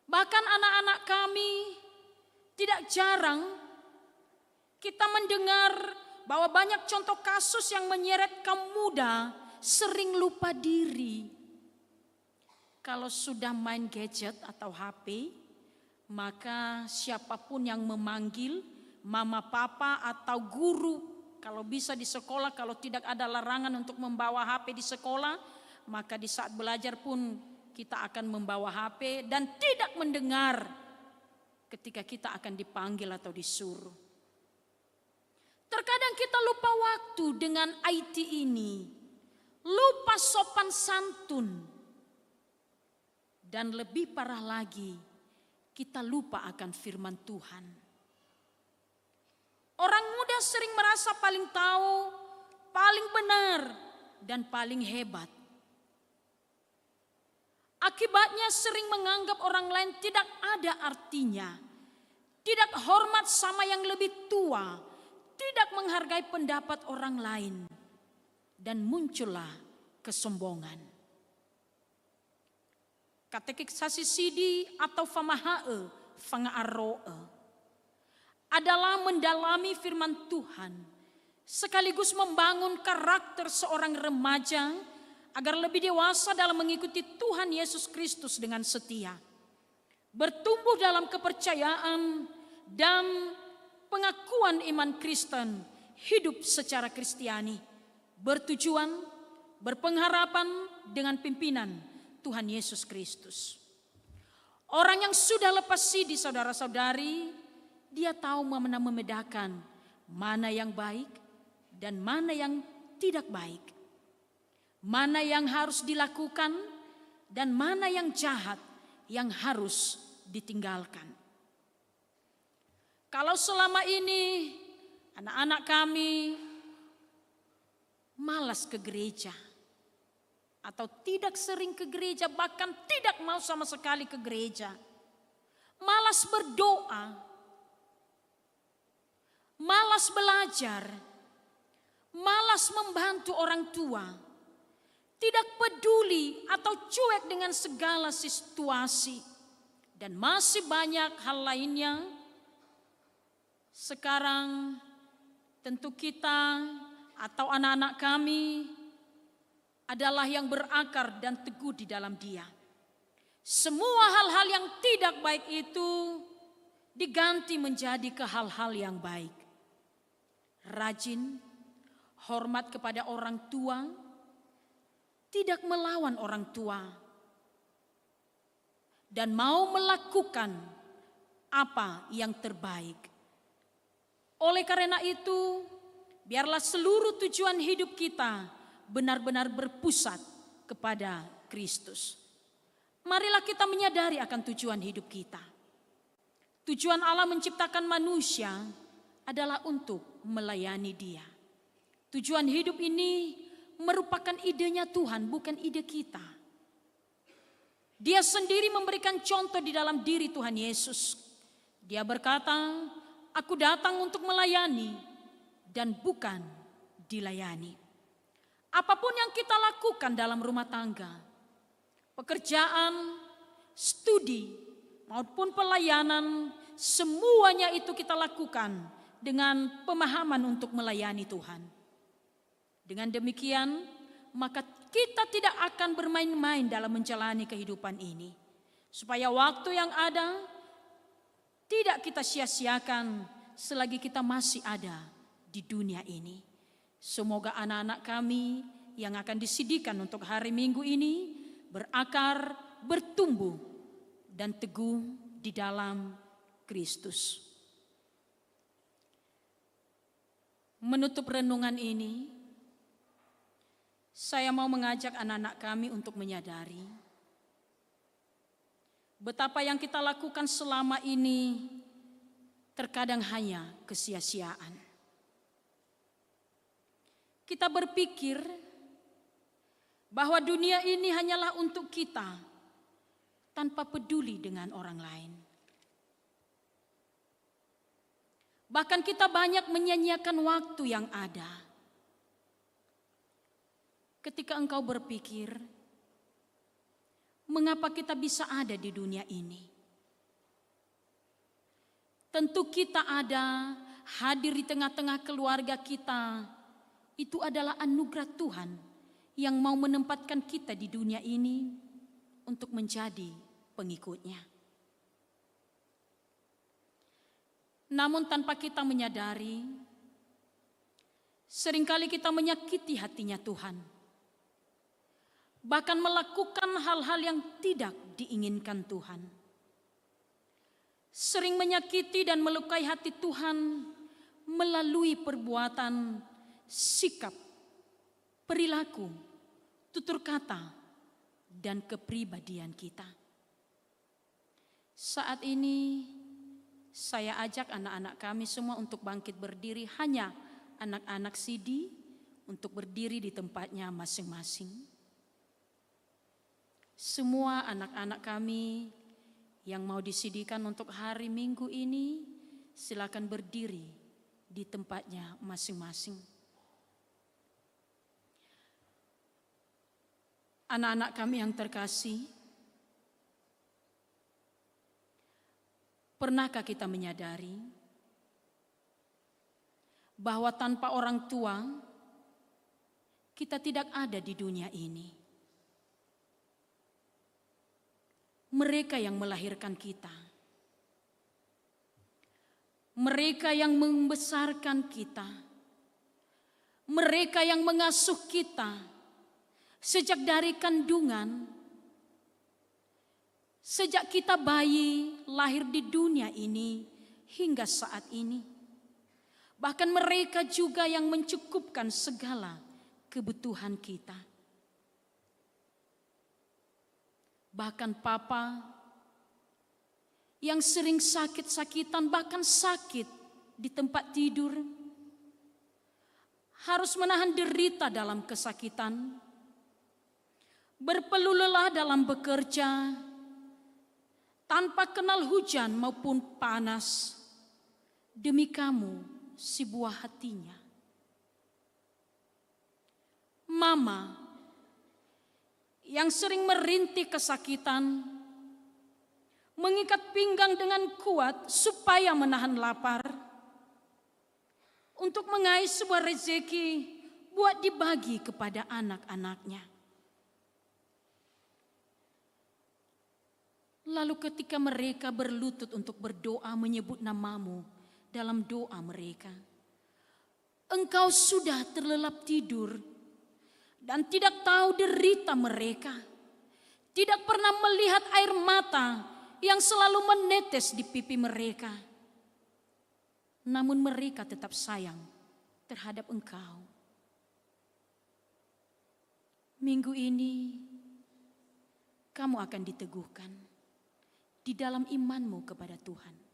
Bahkan anak-anak kami tidak jarang kita mendengar bahwa banyak contoh kasus yang menyeret kaum muda sering lupa diri. Kalau sudah main gadget atau HP, maka siapapun yang memanggil, mama, papa atau guru, kalau bisa di sekolah, kalau tidak ada larangan untuk membawa HP di sekolah, maka di saat belajar pun kita akan membawa HP dan tidak mendengar ketika kita akan dipanggil atau disuruh. Terkadang kita lupa waktu dengan IT ini, lupa sopan santun, dan lebih parah lagi, kita lupa akan firman Tuhan. Orang muda sering merasa paling tahu, paling benar, dan paling hebat. Akibatnya sering menganggap orang lain tidak ada artinya, tidak hormat sama yang lebih tua, tidak menghargai pendapat orang lain, dan muncullah kesombongan. Katekisasi sidi atau famahae, fangaaroe adalah mendalami firman Tuhan, sekaligus membangun karakter seorang remaja agar lebih dewasa dalam mengikuti Tuhan Yesus Kristus dengan setia, bertumbuh dalam kepercayaan dan pengakuan iman Kristen, hidup secara Kristiani, bertujuan, berpengharapan dengan pimpinan Tuhan Yesus Kristus. Orang yang sudah lepas sidi saudara-saudari, dia tahu membedakan mana yang baik dan mana yang tidak baik. Mana yang harus dilakukan dan mana yang jahat yang harus ditinggalkan. Kalau selama ini anak-anak kami malas ke gereja atau tidak sering ke gereja, bahkan tidak mau sama sekali ke gereja, malas berdoa, malas belajar, malas membantu orang tua, tidak peduli atau cuek dengan segala situasi, dan masih banyak hal lainnya. Sekarang tentu kita atau anak-anak kami adalah yang berakar dan teguh di dalam Dia. Semua hal-hal yang tidak baik itu diganti menjadi ke hal-hal yang baik. Rajin, hormat kepada orang tua, tidak melawan orang tua, dan mau melakukan apa yang terbaik. Oleh karena itu, biarlah seluruh tujuan hidup kita benar-benar berpusat kepada Kristus. Marilah kita menyadari akan tujuan hidup kita. Tujuan Allah menciptakan manusia adalah untuk melayani Dia. Tujuan hidup ini merupakan idenya Tuhan, bukan ide kita. Dia sendiri memberikan contoh di dalam diri Tuhan Yesus. Dia berkata, "Aku datang untuk melayani dan bukan dilayani." Apapun yang kita lakukan dalam rumah tangga, pekerjaan, studi, maupun pelayanan, semuanya itu kita lakukan dengan pemahaman untuk melayani Tuhan. Dengan demikian, maka kita tidak akan bermain-main dalam menjalani kehidupan ini. Supaya waktu yang ada tidak kita sia-siakan selagi kita masih ada di dunia ini. Semoga anak-anak kami yang akan disidikan untuk hari Minggu ini berakar, bertumbuh, dan teguh di dalam Kristus. Menutup renungan ini, saya mau mengajak anak-anak kami untuk menyadari betapa yang kita lakukan selama ini terkadang hanya kesia-siaan. Kita berpikir bahwa dunia ini hanyalah untuk kita tanpa peduli dengan orang lain. Bahkan kita banyak menyanyiakan waktu yang ada. Ketika engkau berpikir, mengapa kita bisa ada di dunia ini? Tentu kita ada, hadir di tengah-tengah keluarga kita. Itu adalah anugerah Tuhan yang mau menempatkan kita di dunia ini untuk menjadi pengikutnya. Namun tanpa kita menyadari, seringkali kita menyakiti hatinya Tuhan. bahkan melakukan hal-hal yang tidak diinginkan Tuhan. Sering menyakiti dan melukai hati Tuhan melalui perbuatan, sikap, perilaku, tutur kata, dan kepribadian kita. Saat ini saya ajak anak-anak kami semua untuk bangkit berdiri, hanya anak-anak Sidi untuk berdiri di tempatnya masing-masing. Semua anak-anak kami yang mau disidikan untuk hari Minggu ini, silakan berdiri di tempatnya masing-masing. Anak-anak kami yang terkasih, pernahkah kita menyadari bahwa tanpa orang tua kita tidak ada di dunia ini? Mereka yang melahirkan kita, mereka yang membesarkan kita, mereka yang mengasuh kita sejak dari kandungan, sejak kita bayi lahir di dunia ini hingga saat ini. Bahkan mereka juga yang mencukupkan segala kebutuhan kita. Bahkan papa yang sering sakit-sakitan, bahkan sakit di tempat tidur, harus menahan derita dalam kesakitan, berpeluh lelah dalam bekerja, tanpa kenal hujan maupun panas, demi kamu si buah hatinya. Mama yang sering merintih kesakitan, mengikat pinggang dengan kuat supaya menahan lapar, untuk mengais sebuah rezeki buat dibagi kepada anak-anaknya. Lalu ketika mereka berlutut untuk berdoa menyebut namamu dalam doa mereka, engkau sudah terlelap tidur dan tidak tahu derita mereka, tidak pernah melihat air mata yang selalu menetes di pipi mereka. Namun mereka tetap sayang terhadap engkau. Minggu ini kamu akan diteguhkan di dalam imanmu kepada Tuhan.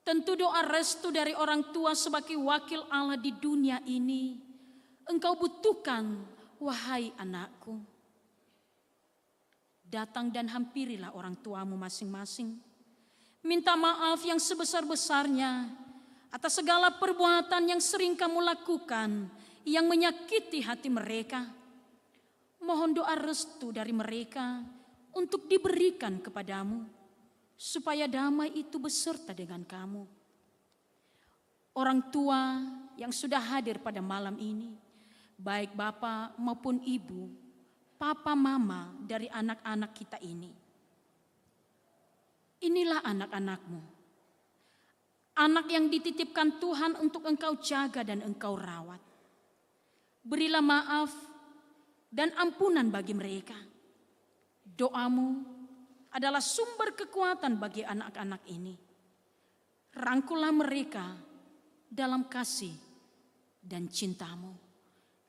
Tentu doa restu dari orang tua sebagai wakil Allah di dunia ini engkau butuhkan, wahai anakku. Datang dan hampirilah orang tuamu masing-masing. Minta maaf yang sebesar-besarnya atas segala perbuatan yang sering kamu lakukan yang menyakiti hati mereka. Mohon doa restu dari mereka untuk diberikan kepadamu, supaya damai itu beserta dengan kamu. Orang tua yang sudah hadir pada malam ini, baik bapak maupun ibu, papa mama dari anak-anak kita ini. Inilah anak-anakmu, anak yang dititipkan Tuhan untuk engkau jaga dan engkau rawat. Berilah maaf dan ampunan bagi mereka. Doamu adalah sumber kekuatan bagi anak-anak ini. Rangkullah mereka dalam kasih dan cintamu.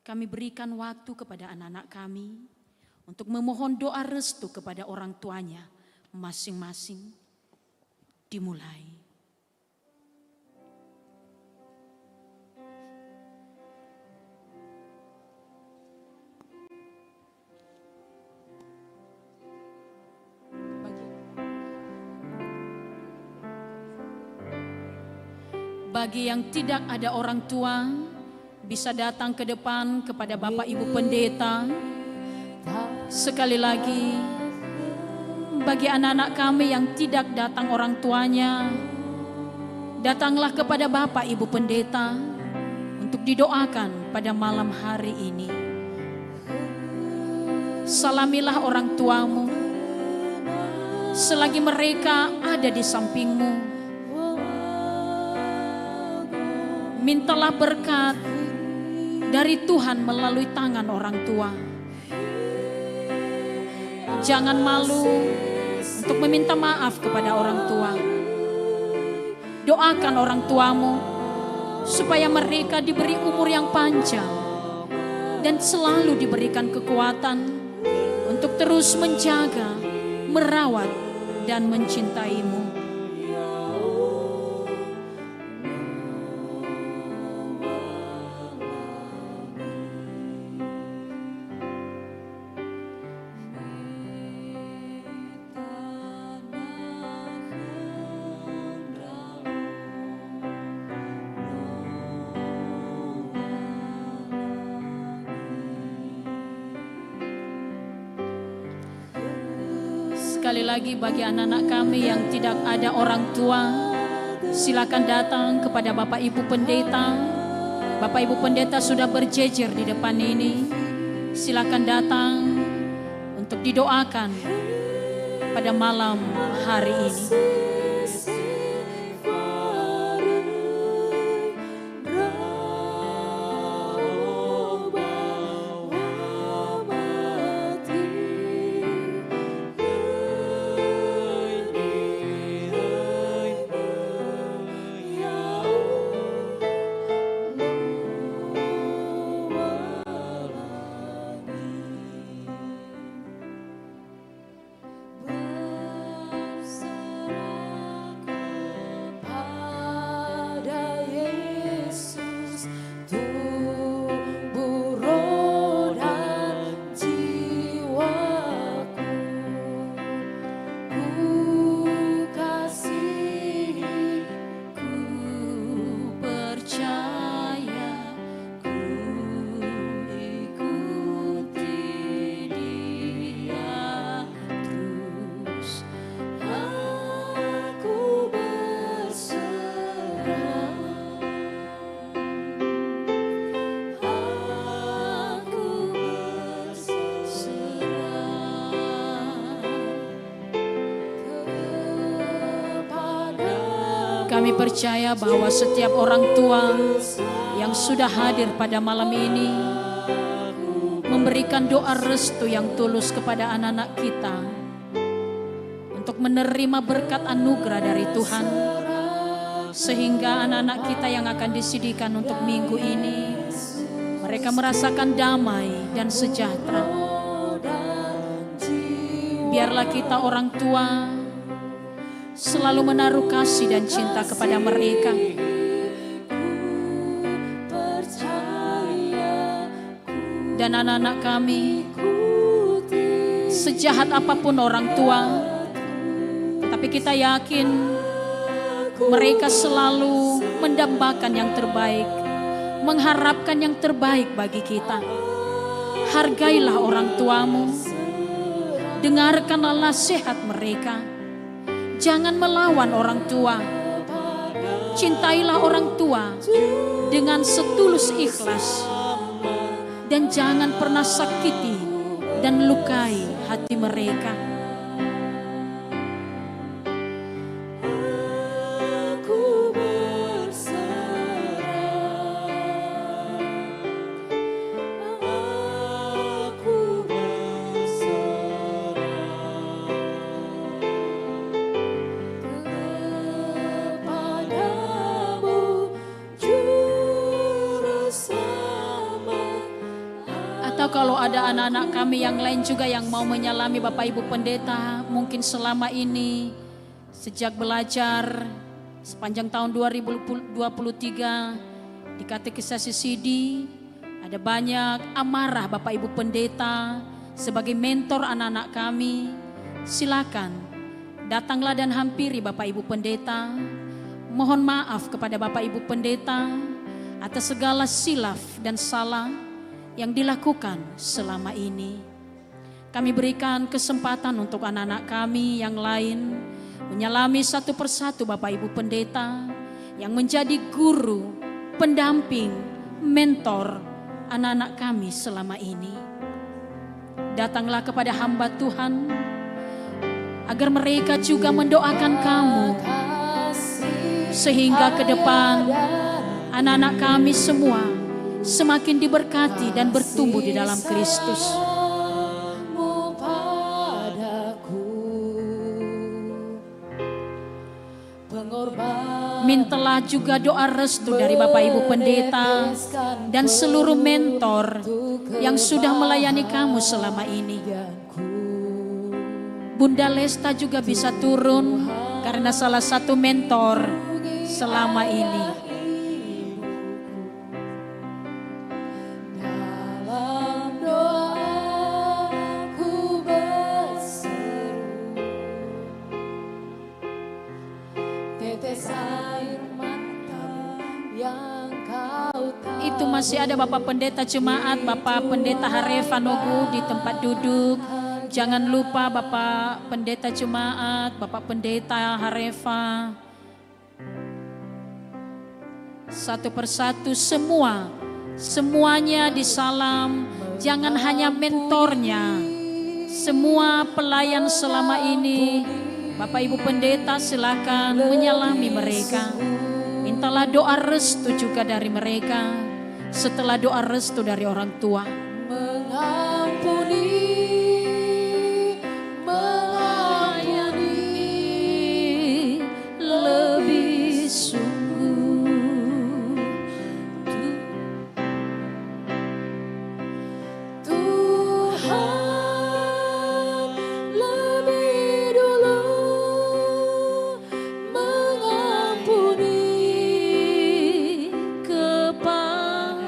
Kami berikan waktu kepada anak-anak kami untuk memohon doa restu kepada orang tuanya masing-masing. Dimulai. Bagi yang tidak ada orang tua, bisa datang ke depan kepada Bapak Ibu Pendeta. Sekali lagi, bagi anak-anak kami yang tidak datang orang tuanya, datanglah kepada Bapak Ibu Pendeta untuk didoakan pada malam hari ini. Salamilah orang tuamu selagi mereka ada di sampingmu. Mintalah berkat dari Tuhan melalui tangan orang tua. Jangan malu untuk meminta maaf kepada orang tua. Doakan orang tuamu supaya mereka diberi umur yang panjang dan selalu diberikan kekuatan untuk terus menjaga, merawat, dan mencintaimu. Sekali lagi bagi anak-anak kami yang tidak ada orang tua, silakan datang kepada Bapak Ibu Pendeta. Bapak Ibu Pendeta sudah berjejer di depan ini. Silakan datang untuk didoakan pada malam hari ini. Kami percaya bahwa setiap orang tua yang sudah hadir pada malam ini memberikan doa restu yang tulus kepada anak-anak kita untuk menerima berkat anugerah dari Tuhan, sehingga anak-anak kita yang akan disidihkan untuk minggu ini mereka merasakan damai dan sejahtera. Biarlah kita orang tua selalu menaruh kasih dan cinta kepada mereka. Dan anak-anak kami, sejahat apapun orang tua, tapi kita yakin mereka selalu mendambakan yang terbaik, mengharapkan yang terbaik bagi kita. Hargailah orang tuamu, dengarkanlah nasihat mereka. Jangan melawan orang tua. Cintailah orang tua dengan setulus ikhlas. Dan jangan pernah sakiti dan lukai hati mereka. Kalau ada anak-anak kami yang lain juga yang mau menyalami Bapak Ibu Pendeta, mungkin selama ini sejak belajar sepanjang tahun 2023 di katekisasi Sidi, ada banyak amarah Bapak Ibu Pendeta sebagai mentor anak-anak kami. Silakan datanglah dan hampiri Bapak Ibu Pendeta. Mohon maaf kepada Bapak Ibu Pendeta atas segala silaf dan salah yang dilakukan selama ini. Kami berikan kesempatan untuk anak-anak kami yang lain menyalami satu persatu Bapak Ibu Pendeta yang menjadi guru, pendamping, mentor anak-anak kami selama ini. Datanglah kepada hamba Tuhan agar mereka juga mendoakan kamu, sehingga ke depan anak-anak kami semua semakin diberkati dan bertumbuh di dalam Kristus. Kasih-Mu padaku, pengorbanan Mintalah juga doa restu dari Bapak Ibu Pendeta dan seluruh mentor yang sudah melayani kamu selama ini. Bunda Lesta juga bisa turun karena salah satu mentor selama ini. dalam doaku berseru, tetes air mata yang Kau tahu. Itu masih ada Bapak Pendeta Jemaat, Bapak Pendeta Harefa Nogu di tempat duduk. Jangan lupa Bapak Pendeta Jemaat, Bapak Pendeta Harefa. Satu persatu semuanya disalam. Jangan hanya mentornya, semua pelayan selama ini. Bapak Ibu Pendeta silakan menyalami mereka. Mintalah doa restu juga dari mereka. Setelah doa restu dari orang tua, Mengampuni, lebih sungguh. Tuhan lebih dulu mengampuni Kepadamu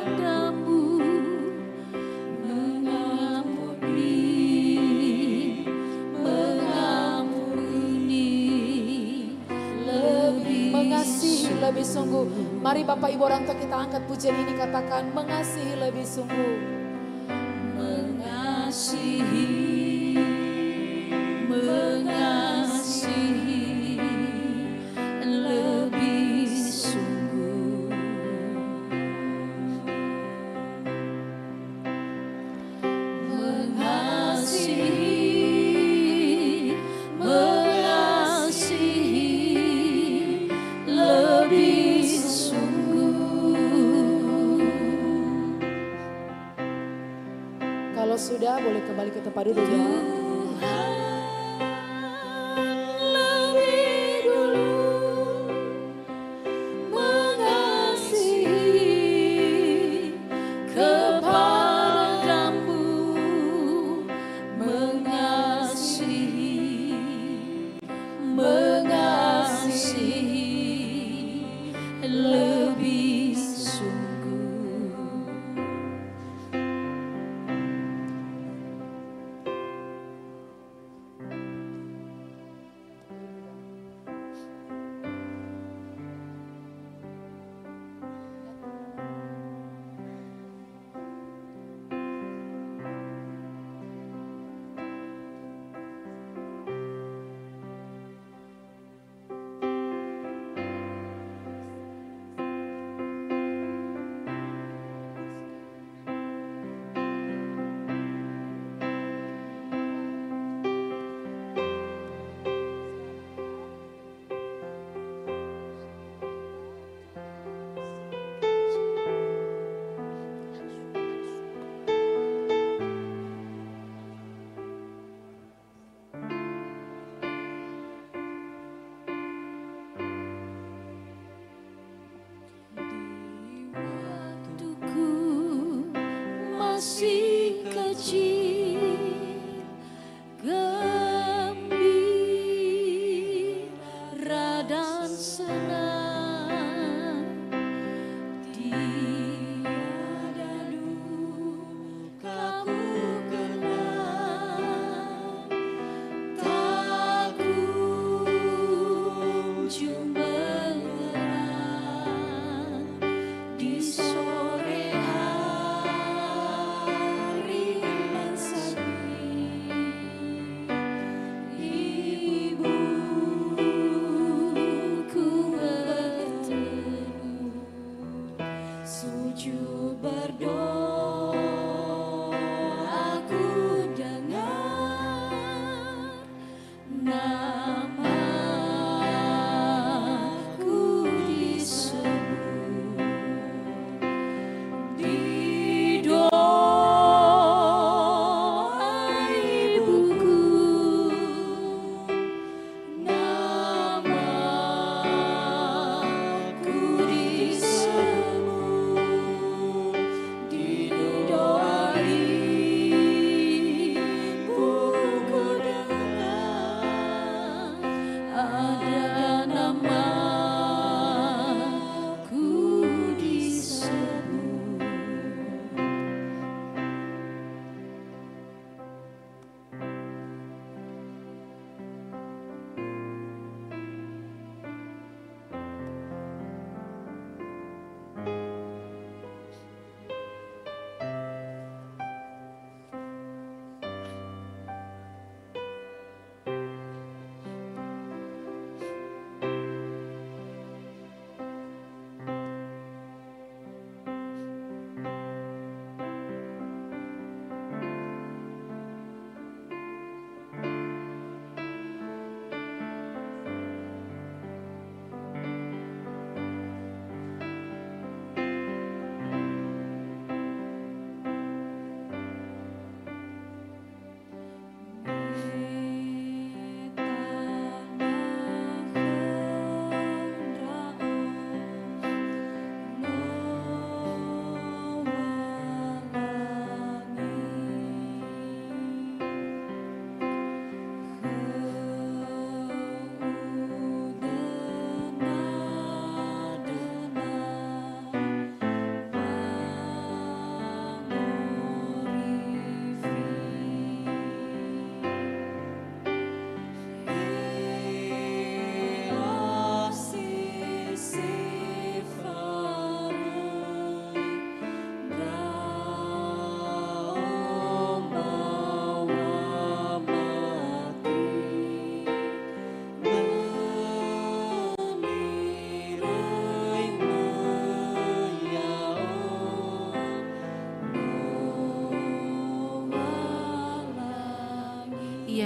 mengasihi lebih sungguh. Mari Bapak Ibu orang tua kita angkat pujian ini, katakan mengasihi lebih sungguh. mengasihi lebih sungguh. Mengasihi lebih sungguh. Kalau sudah boleh kembali ke tempat duduk ya. Lebih dulu mengasihi kepadamu, mengasihi lebih sungguh. Waktuku masih kecil, gembira dan senang, tiada duka ku kenal, tak kunjung menyerah di sore hari yang sepi. Ibuku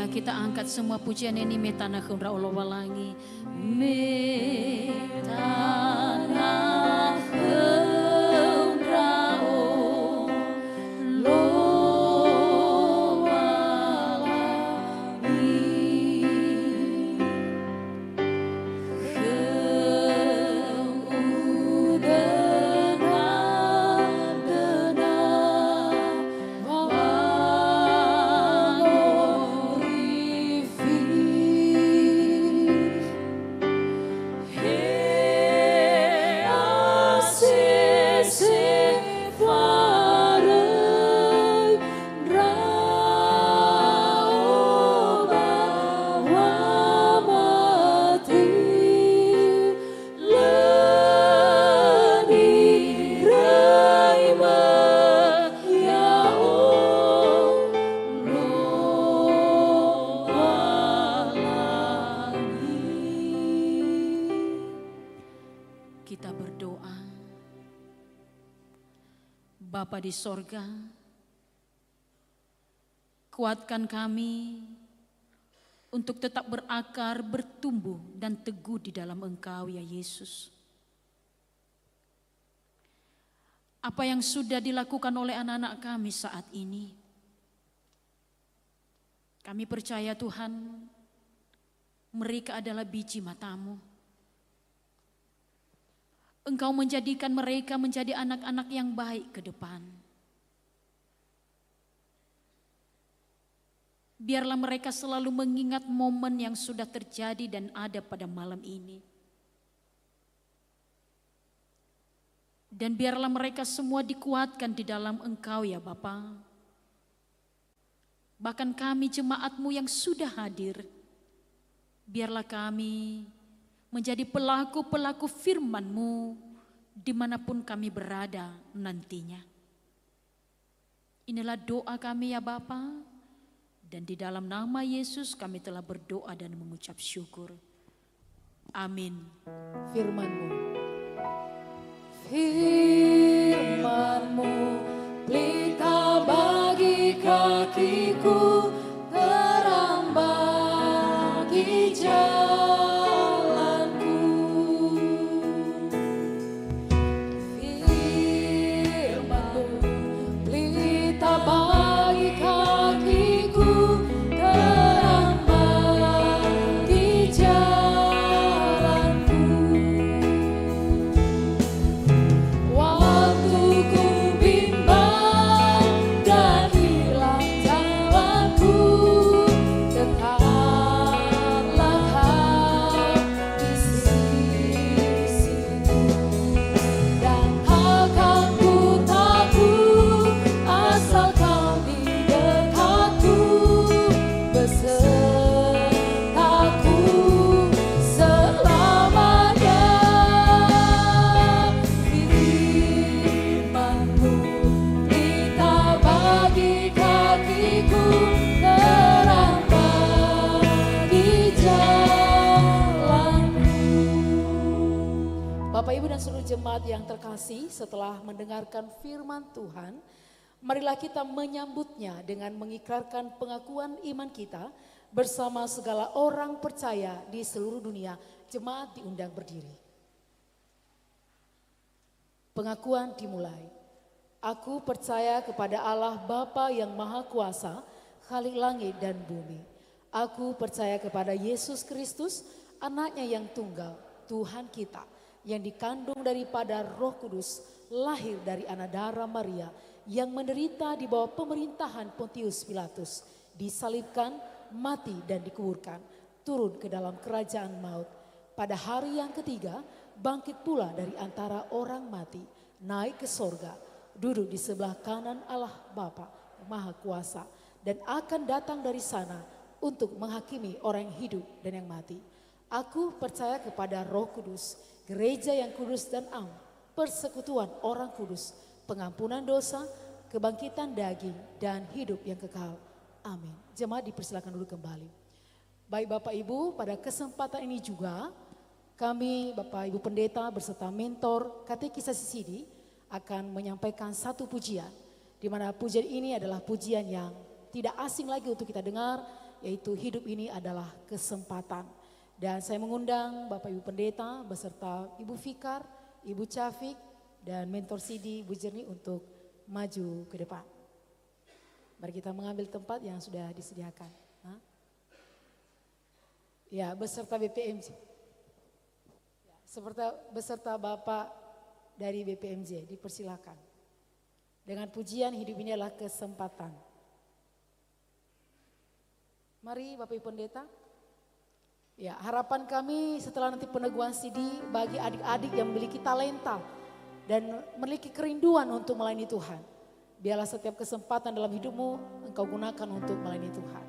Marilah kita angkat semua pujian ini metana kumra Allah walangi. Metana kumra Allah walangi. Kita berdoa. Bapa di sorga, kuatkan kami untuk tetap berakar, bertumbuh dan teguh di dalam Engkau ya Yesus. Apa yang sudah dilakukan oleh anak-anak kami saat ini, kami percaya Tuhan, mereka adalah biji mata-Mu. Engkau menjadikan mereka menjadi anak-anak yang baik ke depan. Biarlah mereka selalu mengingat momen yang sudah terjadi dan ada pada malam ini. Dan biarlah mereka semua dikuatkan di dalam Engkau ya Bapa. Bahkan kami jemaat-Mu yang sudah hadir, biarlah kami menjadi pelaku-pelaku firman-Mu dimanapun kami berada nantinya. Inilah doa kami ya Bapa, dan di dalam nama Yesus kami telah berdoa dan mengucap syukur. Amin. Firman-Mu, Firman-Mu, pelita bagi kakiku, terang bagi jalanku. Firman-Mu, pelita bagi kakiku, terang bagi jalanku. Waktu ku bimbang dan hilang jalanku, tetaplah Kau di sisiku. Dan akan ku takut asal Kau di dekatku, besertaku selamanya. Firman-Mu, pelita bagi kakiku, terang bagi jalanku. Bapak Ibu dan seluruh jemaat yang terkasih, setelah mendengarkan firman Tuhan, marilah kita menyambutnya dengan mengikrarkan pengakuan iman kita bersama segala orang percaya di seluruh dunia. Jemaat diundang berdiri. Pengakuan dimulai. Aku percaya kepada Allah Bapa yang Maha Kuasa, Khalik langit dan bumi. Aku percaya kepada Yesus Kristus, anaknya yang tunggal, Tuhan kita, yang dikandung daripada Roh Kudus, lahir dari anak darah Maria, yang menderita di bawah pemerintahan Pontius Pilatus, disalibkan, mati dan dikuburkan, turun ke dalam kerajaan maut. Pada hari yang ketiga, bangkit pula dari antara orang mati, naik ke sorga, duduk di sebelah kanan Allah Bapa yang Maha Kuasa, dan akan datang dari sana untuk menghakimi orang yang hidup dan yang mati. Aku percaya kepada Roh Kudus, gereja yang kudus dan am, persekutuan orang kudus, pengampunan dosa, kebangkitan daging, dan hidup yang kekal. Amin. Jemaat dipersilakan dulu kembali. Baik Bapak Ibu, pada kesempatan ini juga kami Bapak Ibu Pendeta beserta mentor Katekisasi Sidi akan menyampaikan satu pujian, di mana pujian ini adalah pujian yang tidak asing lagi untuk kita dengar, yaitu hidup ini adalah kesempatan. Dan saya mengundang Bapak Ibu Pendeta beserta Ibu Fikar, Ibu Cafik, dan Mentor Sidi Bu Jerni untuk maju ke depan. Mari kita mengambil tempat yang sudah disediakan. Ya, beserta BPMJ. Beserta Bapak dari BPMJ, dipersilakan. Dengan pujian hidup ini adalah kesempatan. Mari Bapak Ibu Pendeta. Ya, harapan kami setelah nanti peneguhan CD bagi adik-adik yang memiliki talenta dan memiliki kerinduan untuk melayani Tuhan. Biarlah setiap kesempatan dalam hidupmu engkau gunakan untuk melayani Tuhan.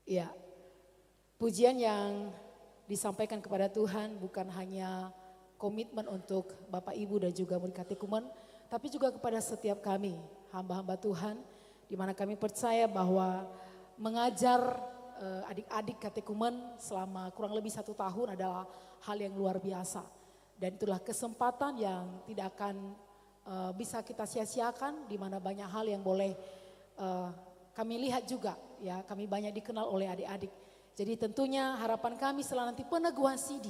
Ya, pujian yang disampaikan kepada Tuhan bukan hanya komitmen untuk Bapak Ibu dan juga murid katekumen, tapi juga kepada setiap kami, hamba-hamba Tuhan, di mana kami percaya bahwa mengajar adik-adik katekumen selama kurang lebih 1 tahun adalah hal yang luar biasa. Dan itulah kesempatan yang tidak akan bisa kita sia-siakan, di mana banyak hal yang boleh kami lihat juga, ya kami banyak dikenal oleh adik-adik. Jadi tentunya harapan kami setelah nanti peneguhan CD,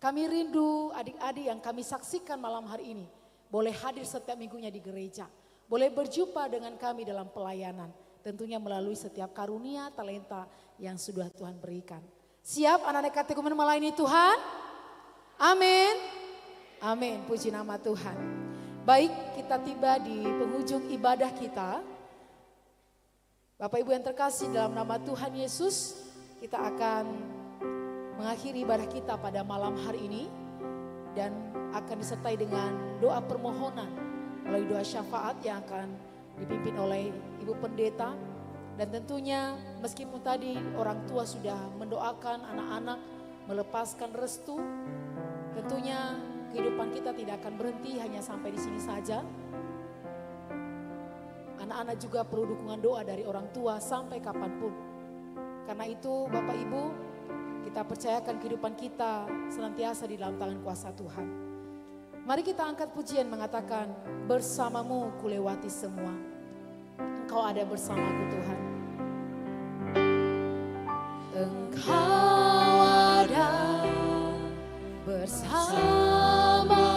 kami rindu adik-adik yang kami saksikan malam hari ini boleh hadir setiap minggunya di gereja, boleh berjumpa dengan kami dalam pelayanan. Tentunya melalui setiap karunia, talenta yang sudah Tuhan berikan. Siap anak-anak katekumen melayani Tuhan? Amin. Amin, puji nama Tuhan. Baik, kita tiba di penghujung ibadah kita. Bapak Ibu yang terkasih, dalam nama Tuhan Yesus, kita akan mengakhiri ibadah kita pada malam hari ini. Dan akan disertai dengan doa permohonan melalui doa syafaat yang akan dipimpin oleh Ibu Pendeta. Dan tentunya meskipun tadi orang tua sudah mendoakan anak-anak melepaskan restu, tentunya kehidupan kita tidak akan berhenti hanya sampai di sini saja. Anak-anak juga perlu dukungan doa dari orang tua sampai kapanpun. Karena itu Bapak Ibu, kita percayakan kehidupan kita senantiasa di dalam tangan kuasa Tuhan. Mari kita angkat pujian mengatakan, bersamamu kulewati semua. Engkau ada bersamaku Tuhan. Engkau ada bersamaku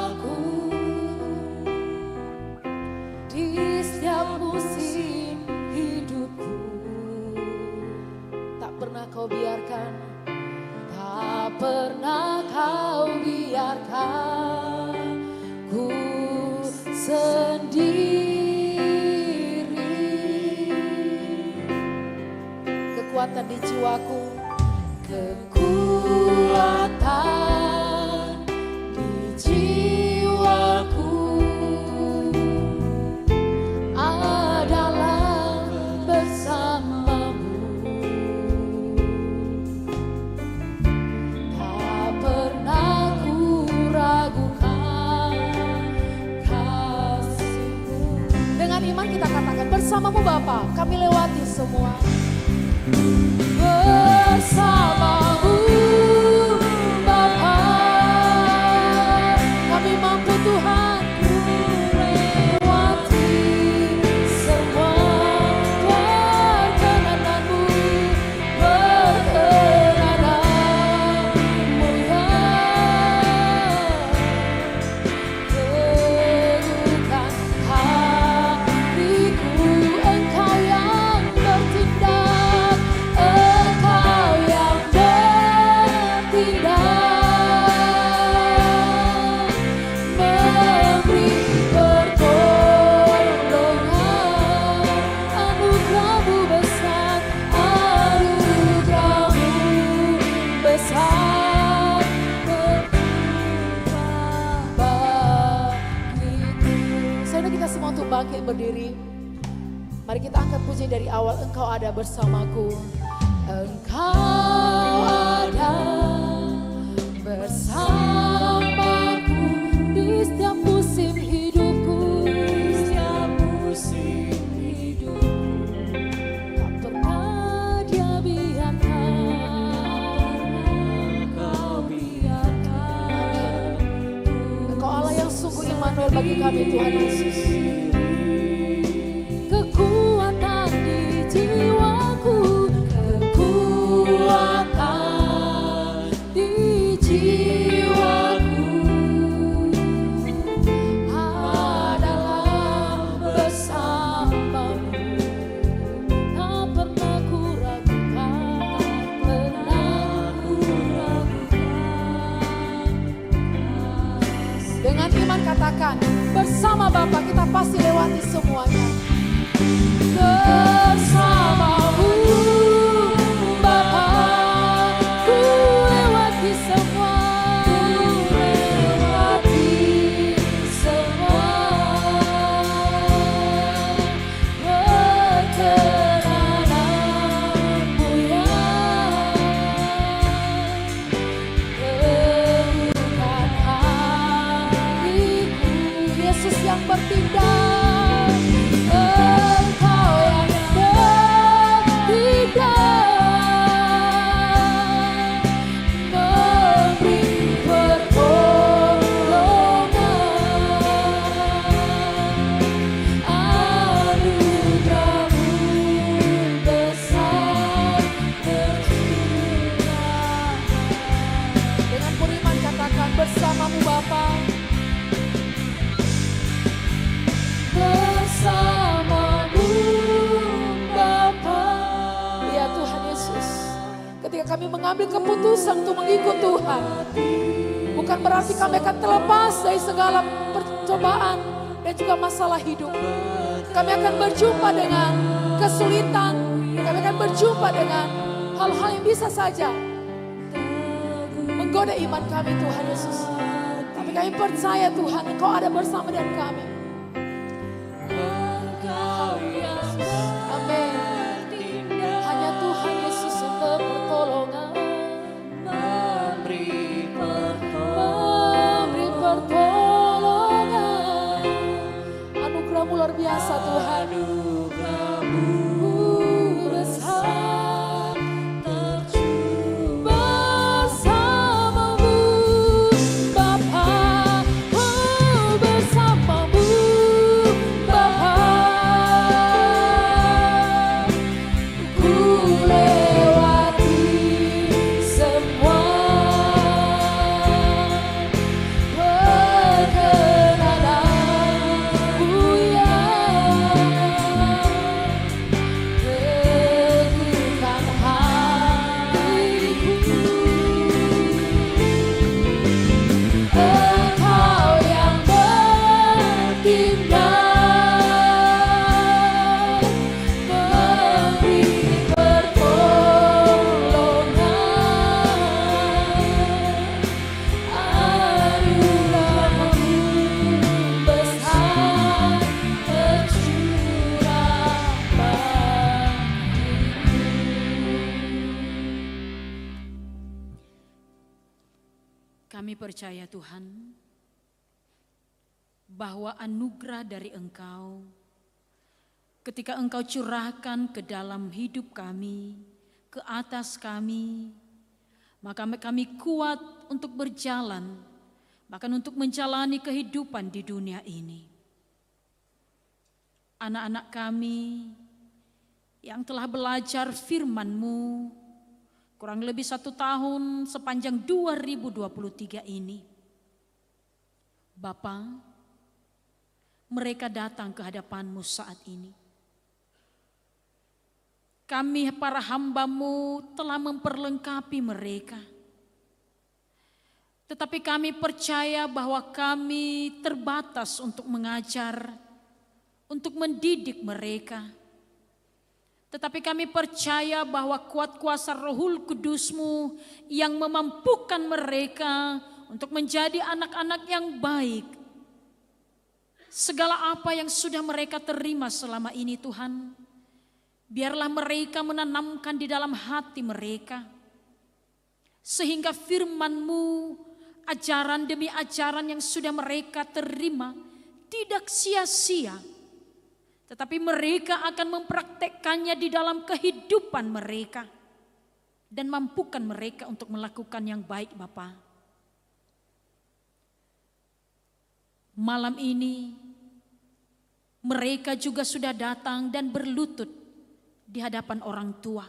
di setiap musim hidupku. Tak pernah kau biarkan, tak pernah kau biarkan ku sendiri. Kekuatan di jiwaku, kekuatan di jiwaku adalah bersamamu. Tak pernah ku ragukan kasih-Mu. Dengan iman kita katakan, bersamamu Bapa kami lewati semua. Bersamamu Bapa kami mampu Tuhan lewati semua perkenanan-Mu, perkenanan-Mu ya. Teguhkan hatiku, Engkau yang bertindak, Engkau yang bertindak, memberi pertolongan. Anugerah-Mu besar, anugerah-Mu besar, berlimpah bagiku. Saudara, kita semua untuk bangkit berdiri. Mari kita angkat puji dari awal. Engkau ada bersamaku. Engkau ada bersamaku di setiap musim hidupku. Setiap musim hidupku. Tak pernah Dia biarkan, Engkau biarkan. Engkau Allah yang sungguh Immanuel bagi kami Tuhan Yesus. Kekuatan di jiwaku, kekuatan di jiwaku adalah bersamamu. Tak pernah ku ragukan, pernah ku ragukan. Dengan iman katakan, bersama Bapa kita pasti lewati semuanya. Bersamamu Bapa ku lewati semua, lewati semua perkenanan-Mu ya. Teguhkan hatiku, Yesus yang bertindak, Engkau yang bertindak. bersamamu Bapa. Bersamamu Bapa. Ya Tuhan Yesus, ketika kami mengambil keputusan untuk mengikut Tuhan, bukan berarti kami akan terlepas dari segala percobaan dan juga masalah hidup. Kami akan berjumpa dengan kesulitan, kami akan berjumpa dengan hal-hal yang bisa saja menggoda iman kami Tuhan Yesus. Tapi kami percaya Tuhan, Engkau ada bersama dengan kami. Amin. Hanya Tuhan Yesus yang berpertolongan, memberi pertolongan. Anugerah-Mu luar biasa Tuhan. Kami percaya Tuhan, bahwa anugerah dari Engkau, ketika Engkau curahkan ke dalam hidup kami, ke atas kami, maka kami kuat untuk berjalan, bahkan untuk menjalani kehidupan di dunia ini. Anak-anak kami yang telah belajar firman-Mu, kurang lebih 1 tahun sepanjang 2023 ini. Bapa, mereka datang ke hadapan-Mu saat ini. Kami para hamba-Mu telah memperlengkapi mereka. Tetapi kami percaya bahwa kami terbatas untuk mengajar, untuk mendidik mereka. Tetapi kami percaya bahwa kuat kuasa Rohul Kudus-Mu yang memampukan mereka untuk menjadi anak-anak yang baik. Segala apa yang sudah mereka terima selama ini Tuhan, biarlah mereka menanamkan di dalam hati mereka. Sehingga firman-Mu, ajaran demi ajaran yang sudah mereka terima tidak sia-sia. Tetapi mereka akan mempraktekkannya di dalam kehidupan mereka. Dan mampukan mereka untuk melakukan yang baik Bapa. Malam ini mereka juga sudah datang dan berlutut di hadapan orang tua.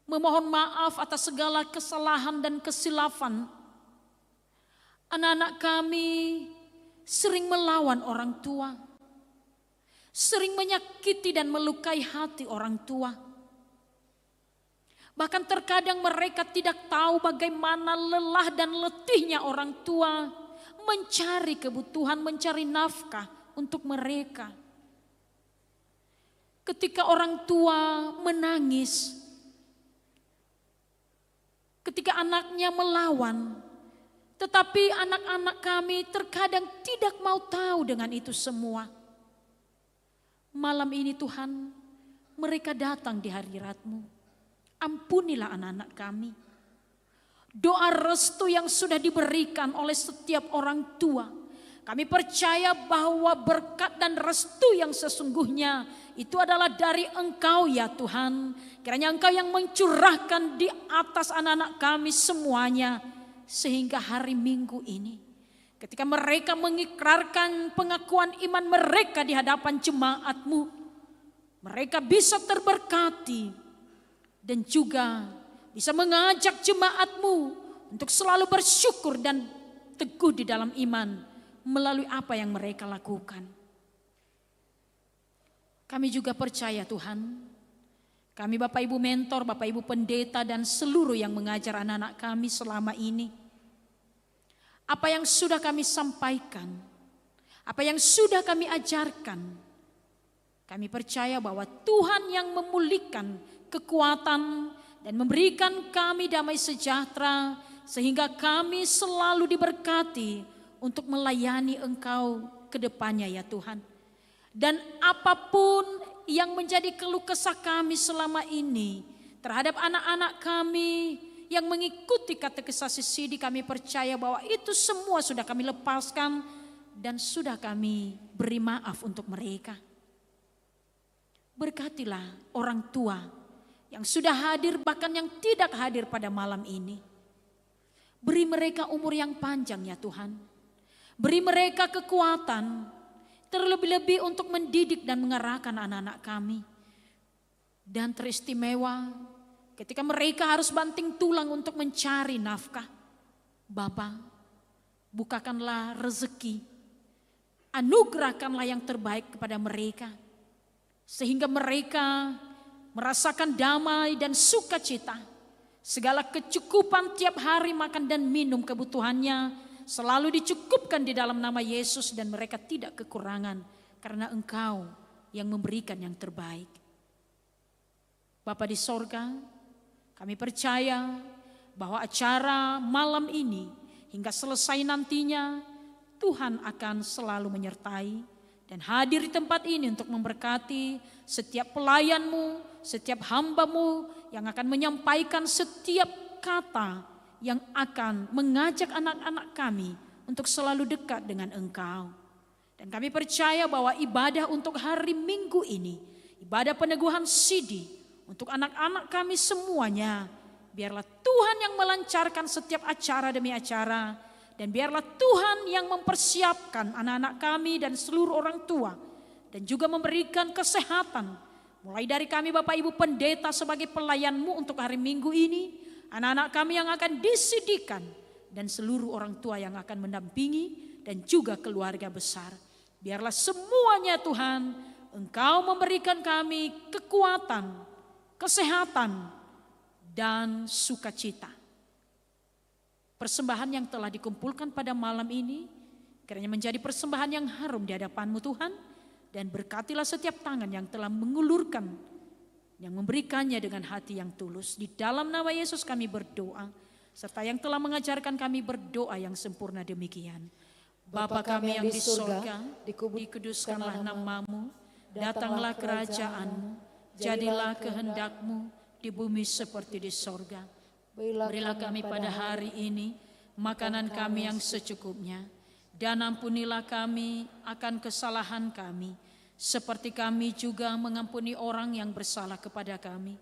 Memohon maaf atas segala kesalahan dan kesilafan. Anak-anak kami sering melawan orang tua. Sering menyakiti dan melukai hati orang tua. Bahkan terkadang mereka tidak tahu bagaimana lelah dan letihnya orang tua mencari kebutuhan, mencari nafkah untuk mereka. Ketika orang tua menangis, ketika anaknya melawan, tetapi anak-anak kami terkadang tidak mau tahu dengan itu semua. Malam ini Tuhan, mereka datang di hadirat-Mu. Ampunilah anak-anak kami. Doa restu yang sudah diberikan oleh setiap orang tua, kami percaya bahwa berkat dan restu yang sesungguhnya itu adalah dari Engkau ya Tuhan. Kiranya Engkau yang mencurahkan di atas anak-anak kami semuanya. Sehingga hari Minggu ini, ketika mereka mengikrarkan pengakuan iman mereka di hadapan jemaat-Mu, mereka bisa terberkati dan juga bisa mengajak jemaat-Mu untuk selalu bersyukur dan teguh di dalam iman melalui apa yang mereka lakukan. Kami juga percaya Tuhan, kami Bapak Ibu mentor, Bapak Ibu pendeta dan seluruh yang mengajar anak-anak kami selama ini. Apa yang sudah kami sampaikan, apa yang sudah kami ajarkan, kami percaya bahwa Tuhan yang memulihkan kekuatan dan memberikan kami damai sejahtera sehingga kami selalu diberkati untuk melayani Engkau ke depannya ya Tuhan. Dan apapun yang menjadi keluh kesah kami selama ini terhadap anak-anak kami yang mengikuti katekisasi Sidi, kami percaya bahwa itu semua sudah kami lepaskan dan sudah kami beri maaf untuk mereka. Berkatilah orang tua yang sudah hadir bahkan yang tidak hadir pada malam ini. Beri mereka umur yang panjang ya Tuhan. Beri mereka kekuatan terlebih-lebih untuk mendidik dan mengarahkan anak-anak kami. Dan teristimewa ketika mereka harus banting tulang untuk mencari nafkah. Bapa, bukakanlah rezeki, anugerahkanlah yang terbaik kepada mereka. Sehingga mereka merasakan damai dan sukacita. Segala kecukupan tiap hari makan dan minum kebutuhannya selalu dicukupkan di dalam nama Yesus dan mereka tidak kekurangan karena Engkau yang memberikan yang terbaik. Bapa di sorga, kami percaya bahwa acara malam ini hingga selesai nantinya Tuhan akan selalu menyertai dan hadir di tempat ini untuk memberkati setiap pelayan-Mu, setiap hamba-Mu yang akan menyampaikan setiap kata yang akan mengajak anak-anak kami untuk selalu dekat dengan Engkau. Dan kami percaya bahwa ibadah untuk hari Minggu ini, ibadah peneguhan Sidi untuk anak-anak kami semuanya, biarlah Tuhan yang melancarkan setiap acara demi acara, dan biarlah Tuhan yang mempersiapkan anak-anak kami dan seluruh orang tua, dan juga memberikan kesehatan, mulai dari kami Bapak Ibu pendeta sebagai pelayan-Mu untuk hari Minggu ini, anak-anak kami yang akan disidikan dan seluruh orang tua yang akan mendampingi dan juga keluarga besar. Biarlah semuanya Tuhan, Engkau memberikan kami kekuatan, kesehatan dan sukacita. Persembahan yang telah dikumpulkan pada malam ini kiranya menjadi persembahan yang harum di hadapan-Mu Tuhan, dan berkatilah setiap tangan yang telah mengulurkan, yang memberikannya dengan hati yang tulus. Di dalam nama Yesus kami berdoa, serta yang telah mengajarkan kami berdoa yang sempurna demikian. Bapa kami yang di surga, dikuduskanlah nama-Mu, datanglah kerajaan-Mu, jadilah kehendak-Mu di bumi seperti di sorga. Berilah kami pada hari ini makanan kami yang secukupnya, dan ampunilah kami akan kesalahan kami, seperti kami juga mengampuni orang yang bersalah kepada kami.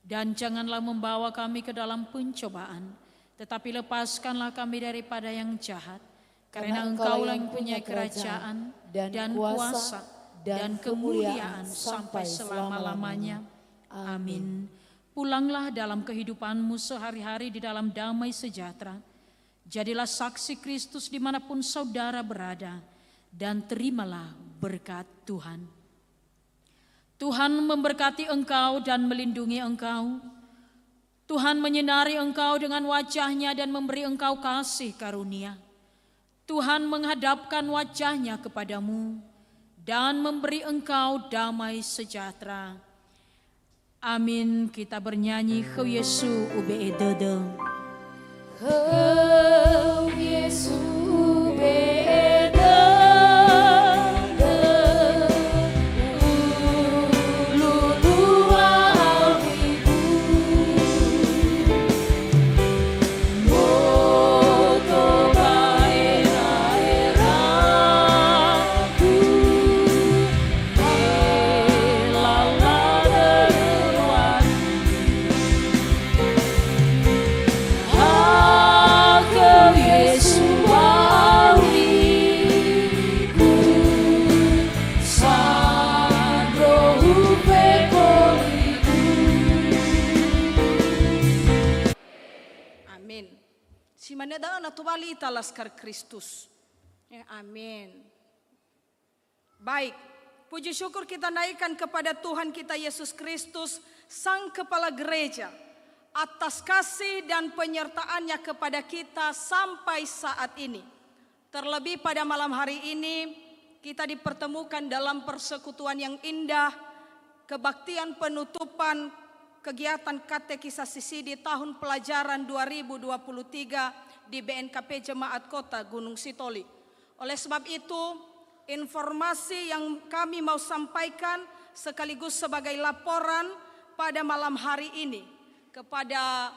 Dan janganlah membawa kami ke dalam pencobaan, tetapi lepaskanlah kami daripada yang jahat. Karena Engkau yang punya kerajaan dan kuasa dan kemuliaan sampai selama-lamanya. Amin. Pulanglah dalam kehidupanmu sehari-hari di dalam damai sejahtera. Jadilah saksi Kristus dimanapun saudara berada, dan terimalah berkat Tuhan. Tuhan memberkati engkau dan melindungi engkau. Tuhan menyinari engkau dengan wajah-Nya dan memberi engkau kasih karunia. Tuhan menghadapkan wajah-Nya kepadamu dan memberi engkau damai sejahtera. Amin. Kita bernyanyi Kau Yesu ube edede. Kau Yesu Hallelujah. tu balita Laskar Kristus. Amin. Baik, puji syukur kita naikkan kepada Tuhan kita Yesus Kristus, Sang Kepala Gereja, atas kasih dan penyertaannya kepada kita sampai saat ini. Terlebih pada malam hari ini, kita dipertemukan dalam persekutuan yang indah, kebaktian penutupan kegiatan katekisasi di tahun pelajaran 2023 di BNKP Jemaat Kota Gunung Sitoli. Oleh sebab itu, informasi yang kami mau sampaikan sekaligus sebagai laporan pada malam hari ini kepada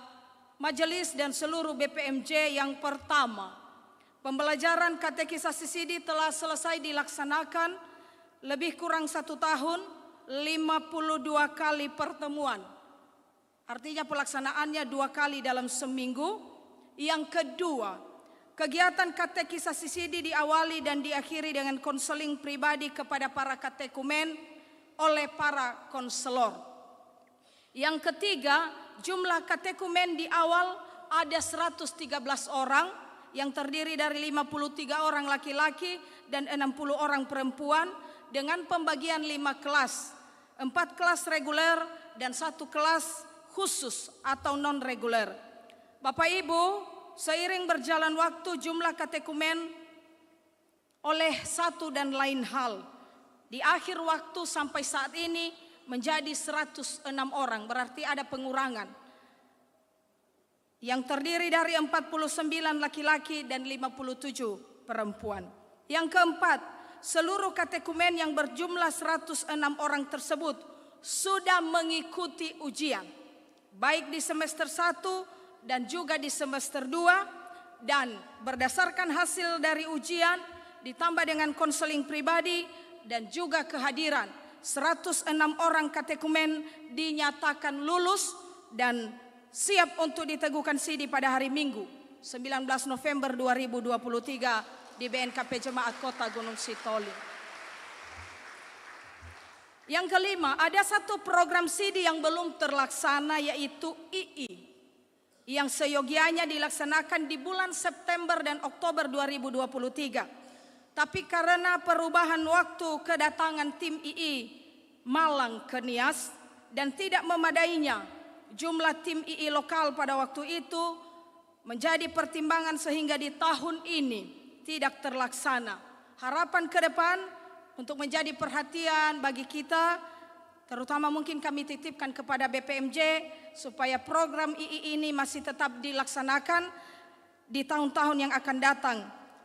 majelis dan seluruh BPMJ. Yang pertama, pembelajaran katekisasi Sidi telah selesai dilaksanakan lebih kurang 1 tahun, 52 kali pertemuan. Artinya pelaksanaannya 2 kali dalam seminggu. Yang kedua, kegiatan katekisasi Sidi diawali dan diakhiri dengan konseling pribadi kepada para katekumen oleh para konselor. Yang ketiga, jumlah katekumen di awal ada 113 orang yang terdiri dari 53 orang laki-laki dan 60 orang perempuan dengan pembagian 5 kelas, 4 kelas reguler dan 1 kelas khusus atau non-reguler. Bapak Ibu, seiring berjalan waktu jumlah katekumen oleh satu dan lain hal. Di akhir waktu sampai saat ini menjadi 106 orang, berarti ada pengurangan. Yang terdiri dari 49 laki-laki dan 57 perempuan. Yang keempat, seluruh katekumen yang berjumlah 106 orang tersebut sudah mengikuti ujian, baik di semester 1 dan juga di semester 2, dan berdasarkan hasil dari ujian ditambah dengan konseling pribadi dan juga kehadiran 106 orang katekumen dinyatakan lulus dan siap untuk diteguhkan sidi pada hari Minggu 19 November 2023 di BNKP Jemaat Kota Gunung Sitoli. Yang kelima, ada satu program sidi yang belum terlaksana, yaitu II, yang seyogianya dilaksanakan di bulan September dan Oktober 2023. Tapi karena perubahan waktu kedatangan tim II Malang ke Nias dan tidak memadainya jumlah tim II lokal pada waktu itu, menjadi pertimbangan sehingga di tahun ini tidak terlaksana. Harapan ke depan untuk menjadi perhatian bagi kita, terutama mungkin kami titipkan kepada BPMJ supaya program II ini masih tetap dilaksanakan di tahun-tahun yang akan datang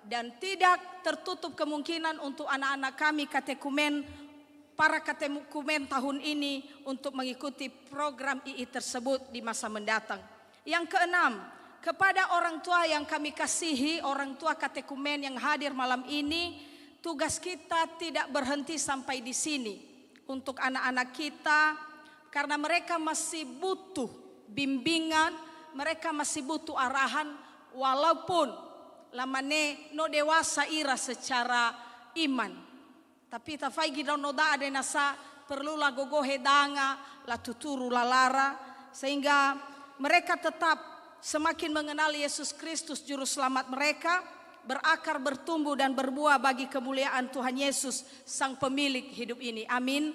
dan tidak tertutup kemungkinan untuk anak-anak kami katekumen, para katekumen tahun ini untuk mengikuti program II tersebut di masa mendatang. Yang keenam, kepada orang tua yang kami kasihi, orang tua katekumen yang hadir malam ini, tugas kita tidak berhenti sampai di sini. Untuk anak-anak kita, karena mereka masih butuh bimbingan, mereka masih butuh arahan, walaupun lamane no dewasa ira secara iman. Tapi tafai gidau no da ada nasa perlu lagogohe danga, la tuturu lalara, sehingga mereka tetap semakin mengenal Yesus Kristus Juru Selamat mereka, berakar, bertumbuh dan berbuah bagi kemuliaan Tuhan Yesus, Sang Pemilik hidup ini. Amin.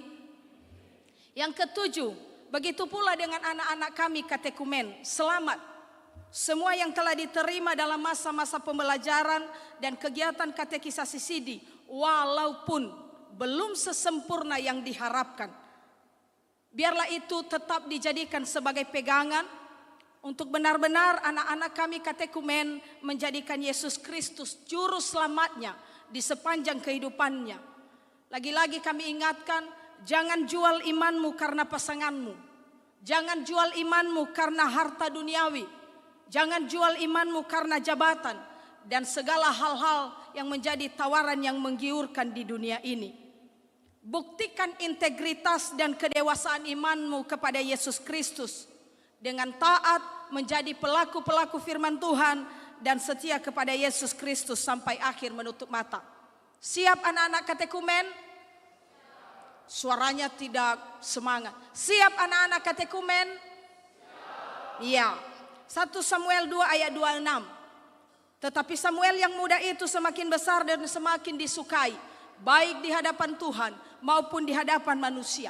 Yang ketujuh, begitu pula dengan anak-anak kami katekumen. Selamat semua yang telah diterima dalam masa-masa pembelajaran dan kegiatan katekisasi sidi, walaupun belum sesempurna yang diharapkan. Biarlah itu tetap dijadikan sebagai pegangan untuk benar-benar anak-anak kami katekumen menjadikan Yesus Kristus Juru Selamatnya di sepanjang kehidupannya. Lagi-lagi kami ingatkan, jangan jual imanmu karena pasanganmu. Jangan jual imanmu karena harta duniawi. Jangan jual imanmu karena jabatan dan segala hal-hal yang menjadi tawaran yang menggiurkan di dunia ini. Buktikan integritas dan kedewasaan imanmu kepada Yesus Kristus dengan taat menjadi pelaku-pelaku firman Tuhan dan setia kepada Yesus Kristus sampai akhir menutup mata. Siap anak-anak katekumen? Suaranya tidak semangat. Siap anak-anak katekumen? Iya. 1 Samuel 2 ayat 26. Tetapi Samuel yang muda itu semakin besar dan semakin disukai, baik di hadapan Tuhan maupun di hadapan manusia.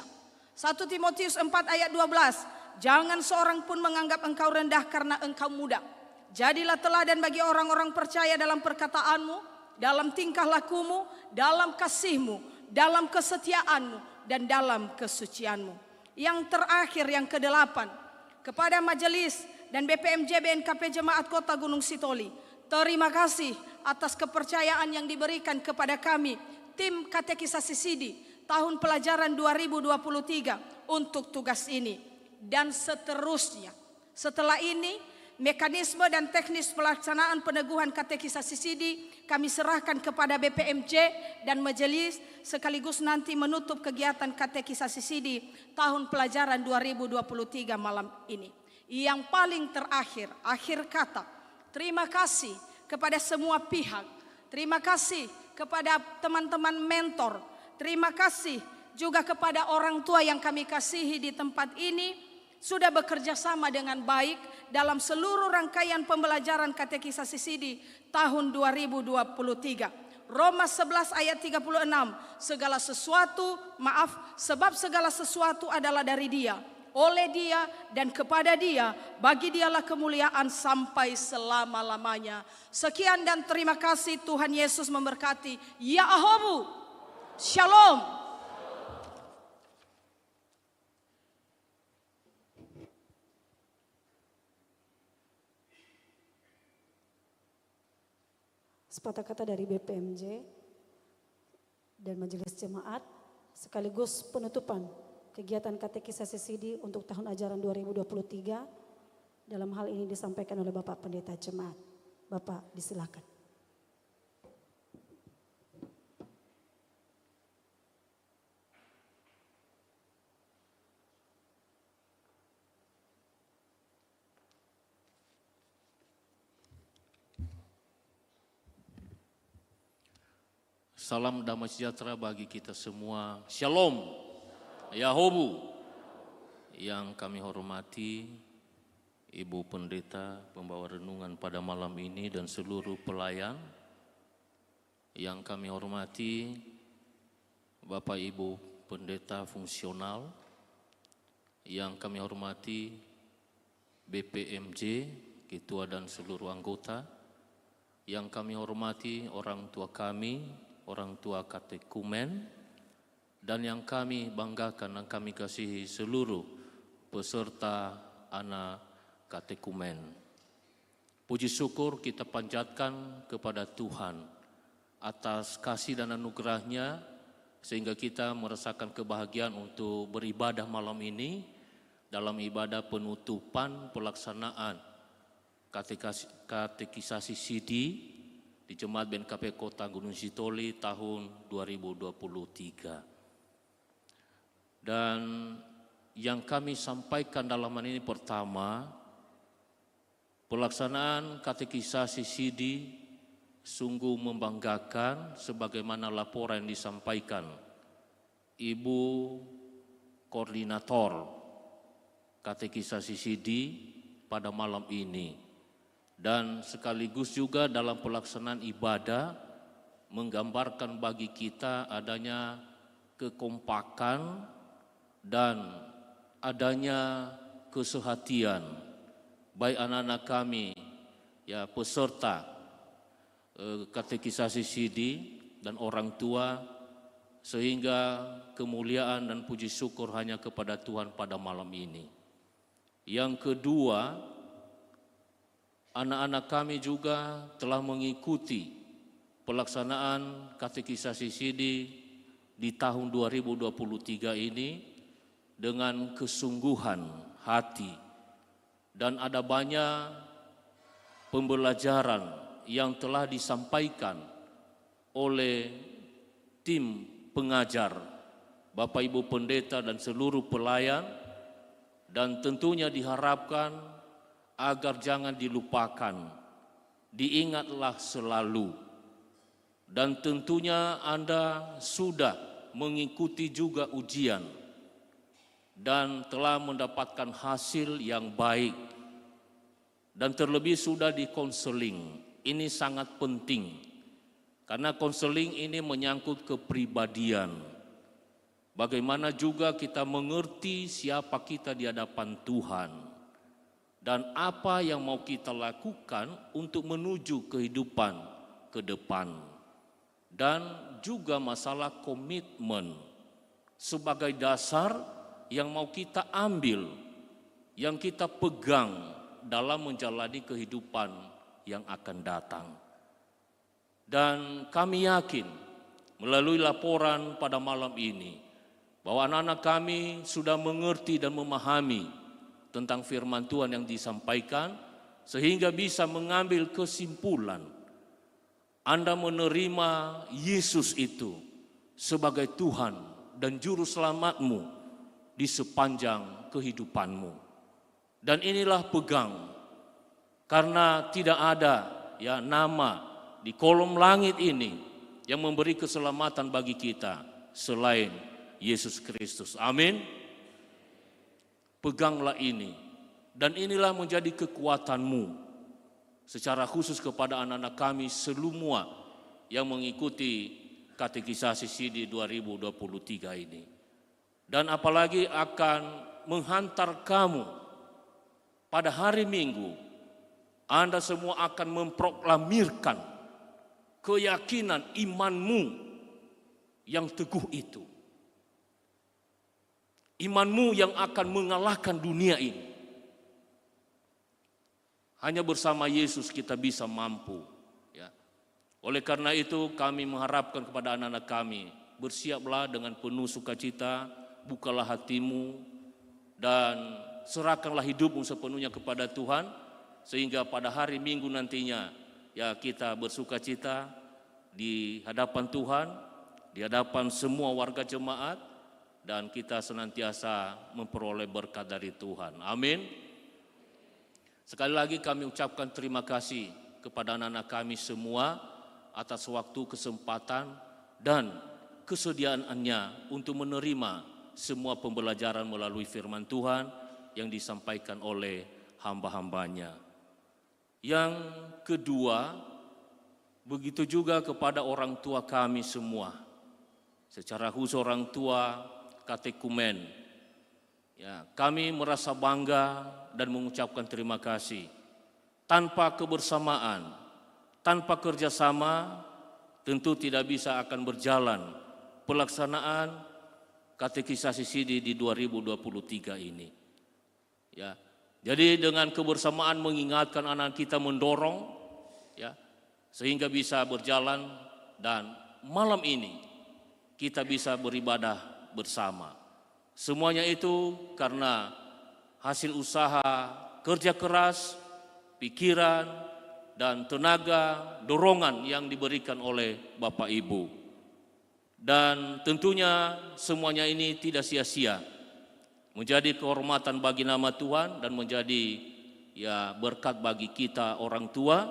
1 Timotius 4 ayat 12, jangan seorang pun menganggap engkau rendah karena engkau muda. Jadilah teladan bagi orang-orang percaya dalam perkataanmu, dalam tingkah lakumu, dalam kasihmu, dalam kesetiaanmu, dan dalam kesucianmu. Yang terakhir, yang ke-8, kepada majelis dan BPMJ BNKP Jemaat Kota Gunung Sitoli, terima kasih atas kepercayaan yang diberikan kepada kami, tim katekisasi Sidi tahun pelajaran 2023 untuk tugas ini. Dan seterusnya, setelah ini mekanisme dan teknis pelaksanaan peneguhan katekisasi Sidi kami serahkan kepada BPMJ dan majelis, sekaligus nanti menutup kegiatan katekisasi Sidi tahun pelajaran 2023 malam ini. Yang paling terakhir, akhir kata, terima kasih kepada semua pihak, terima kasih kepada teman-teman mentor, terima kasih juga kepada orang tua yang kami kasihi di tempat ini, sudah bekerja sama dengan baik dalam seluruh rangkaian pembelajaran katekisasi Sidi tahun 2023. Roma 11 ayat 36, sebab segala sesuatu adalah dari Dia, oleh Dia, dan kepada Dia, bagi Dialah kemuliaan sampai selama-lamanya. Sekian dan terima kasih. Tuhan Yesus memberkati. Ya Ahobu, Shalom. Sepatah kata dari BPMJ dan Majelis Jemaat sekaligus penutupan kegiatan katekisasi Sidi untuk tahun ajaran 2023. Dalam hal ini disampaikan oleh Bapak Pendeta Jemaat. Bapak, disilakan. Salam damai sejahtera bagi kita semua. Shalom. Yahobu. Yang kami hormati Ibu Pendeta pembawa renungan pada malam ini dan seluruh pelayan. Yang kami hormati Bapak Ibu Pendeta fungsional. Yang kami hormati BPMJ, Ketua dan seluruh anggota. Yang kami hormati orang tua kami, orang tua katekumen, dan yang kami banggakan dan kami kasihi seluruh peserta anak katekumen. Puji syukur kita panjatkan kepada Tuhan atas kasih dan anugerahnya sehingga kita merasakan kebahagiaan untuk beribadah malam ini dalam ibadah penutupan pelaksanaan katekisasi Sidi di Jemaat BNKP Kota Gunung Sitoli tahun 2023. Dan yang kami sampaikan dalam hal ini pertama, pelaksanaan katekisasi Sidi sungguh membanggakan sebagaimana laporan yang disampaikan Ibu Koordinator katekisasi Sidi pada malam ini. Dan sekaligus juga dalam pelaksanaan ibadah menggambarkan bagi kita adanya kekompakan dan adanya kesehatian baik anak-anak kami ya peserta katekisasi Sidi dan orang tua, sehingga kemuliaan dan puji syukur hanya kepada Tuhan pada malam ini. Yang kedua, anak-anak kami juga telah mengikuti pelaksanaan katekisasi Sidi di tahun 2023 ini dengan kesungguhan hati, dan ada banyak pembelajaran yang telah disampaikan oleh tim pengajar, Bapak Ibu Pendeta dan seluruh pelayan, dan tentunya diharapkan agar jangan dilupakan, diingatlah selalu. Dan tentunya Anda sudah mengikuti juga ujian dan telah mendapatkan hasil yang baik, dan terlebih sudah dikonseling. ini sangat penting. Karena konseling ini menyangkut kepribadian. Bagaimana juga kita mengerti siapa kita di hadapan Tuhan. Dan apa yang mau kita lakukan untuk menuju kehidupan ke depan. Dan juga masalah komitmen sebagai dasar yang mau kita ambil, yang kita pegang dalam menjalani kehidupan yang akan datang. Dan kami yakin melalui laporan pada malam ini bahwa anak-anak kami sudah mengerti dan memahami tentang firman Tuhan yang disampaikan sehingga bisa mengambil kesimpulan. Anda menerima Yesus itu sebagai Tuhan dan Juru Selamatmu di sepanjang kehidupanmu. Dan inilah pegang, karena tidak ada nama di kolom langit ini yang memberi keselamatan bagi kita selain Yesus Kristus. Amin. Peganglah ini, dan inilah menjadi kekuatanmu secara khusus kepada anak-anak kami semua yang mengikuti katekisasi CD 2023 ini. Dan apalagi akan menghantar kamu pada hari Minggu, Anda semua akan memproklamirkan keyakinan imanmu yang teguh itu. Imanmu yang akan mengalahkan dunia ini. Hanya bersama Yesus kita bisa mampu. Ya. Oleh karena itu kami mengharapkan kepada anak-anak kami, bersiaplah dengan penuh sukacita, bukalah hatimu, dan serahkanlah hidupmu sepenuhnya kepada Tuhan, sehingga pada hari Minggu nantinya kita bersukacita di hadapan Tuhan, di hadapan semua warga jemaat, dan kita senantiasa memperoleh berkat dari Tuhan. Amin. Sekali lagi kami ucapkan terima kasih kepada anak-anak kami semua atas waktu, kesempatan, dan kesediaannya untuk menerima semua pembelajaran melalui firman Tuhan yang disampaikan oleh hamba-hambanya. Yang kedua, begitu juga kepada orang tua kami semua, secara khusus orang tua katekumen. Kami merasa bangga dan mengucapkan terima kasih. Tanpa kebersamaan, tanpa kerjasama, tentu tidak bisa akan berjalan pelaksanaan katekisasi CD di 2023 ini. Jadi dengan kebersamaan mengingatkan anak kita, mendorong, sehingga bisa berjalan, dan malam ini kita bisa beribadah bersama. Semuanya itu karena hasil usaha, kerja keras, pikiran, dan tenaga, dorongan yang diberikan oleh Bapak Ibu. Dan tentunya semuanya ini tidak sia-sia, menjadi kehormatan bagi nama Tuhan dan menjadi berkat bagi kita orang tua,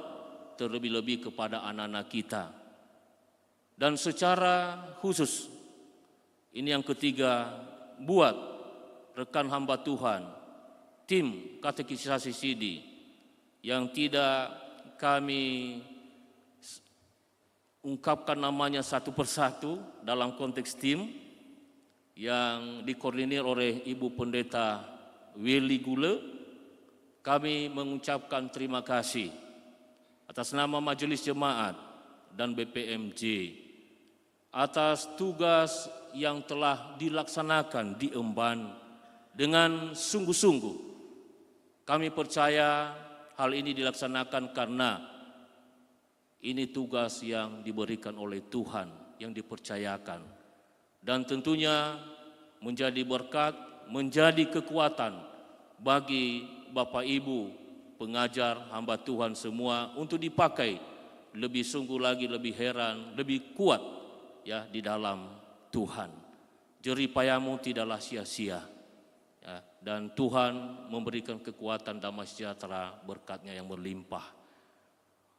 terlebih-lebih kepada anak-anak kita. Dan secara khusus, ini yang ketiga, buat rekan hamba Tuhan, tim katekisasi CD yang tidak kami ungkapkan namanya satu persatu dalam konteks tim yang dikoordinir oleh Ibu Pendeta Willy Gule. Kami mengucapkan terima kasih atas nama Majelis Jemaat dan BPMJ atas tugas yang telah dilaksanakan di Emban dengan sungguh-sungguh. Kami percaya hal ini dilaksanakan karena ini tugas yang diberikan oleh Tuhan, yang dipercayakan. Dan tentunya menjadi berkat, menjadi kekuatan bagi Bapak Ibu, pengajar, hamba Tuhan semua untuk dipakai lebih sungguh lagi, lebih heran, lebih kuat di dalam Tuhan. Jerih payahmu tidaklah sia-sia. Dan Tuhan memberikan kekuatan, damai sejahtera, berkat-Nya yang berlimpah.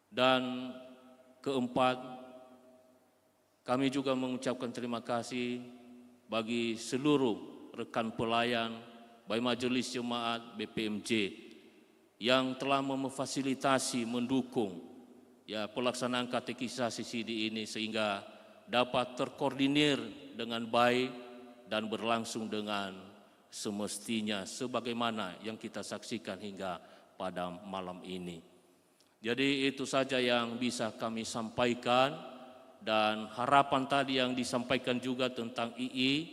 Dan keempat, kami juga mengucapkan terima kasih bagi seluruh rekan pelayan, baik Majelis Jemaat BPMJ yang telah memfasilitasi, mendukung pelaksanaan katekisasi CD ini sehingga dapat terkoordinir dengan baik dan berlangsung dengan semestinya sebagaimana yang kita saksikan hingga pada malam ini. Jadi itu saja yang bisa kami sampaikan, dan harapan tadi yang disampaikan juga tentang II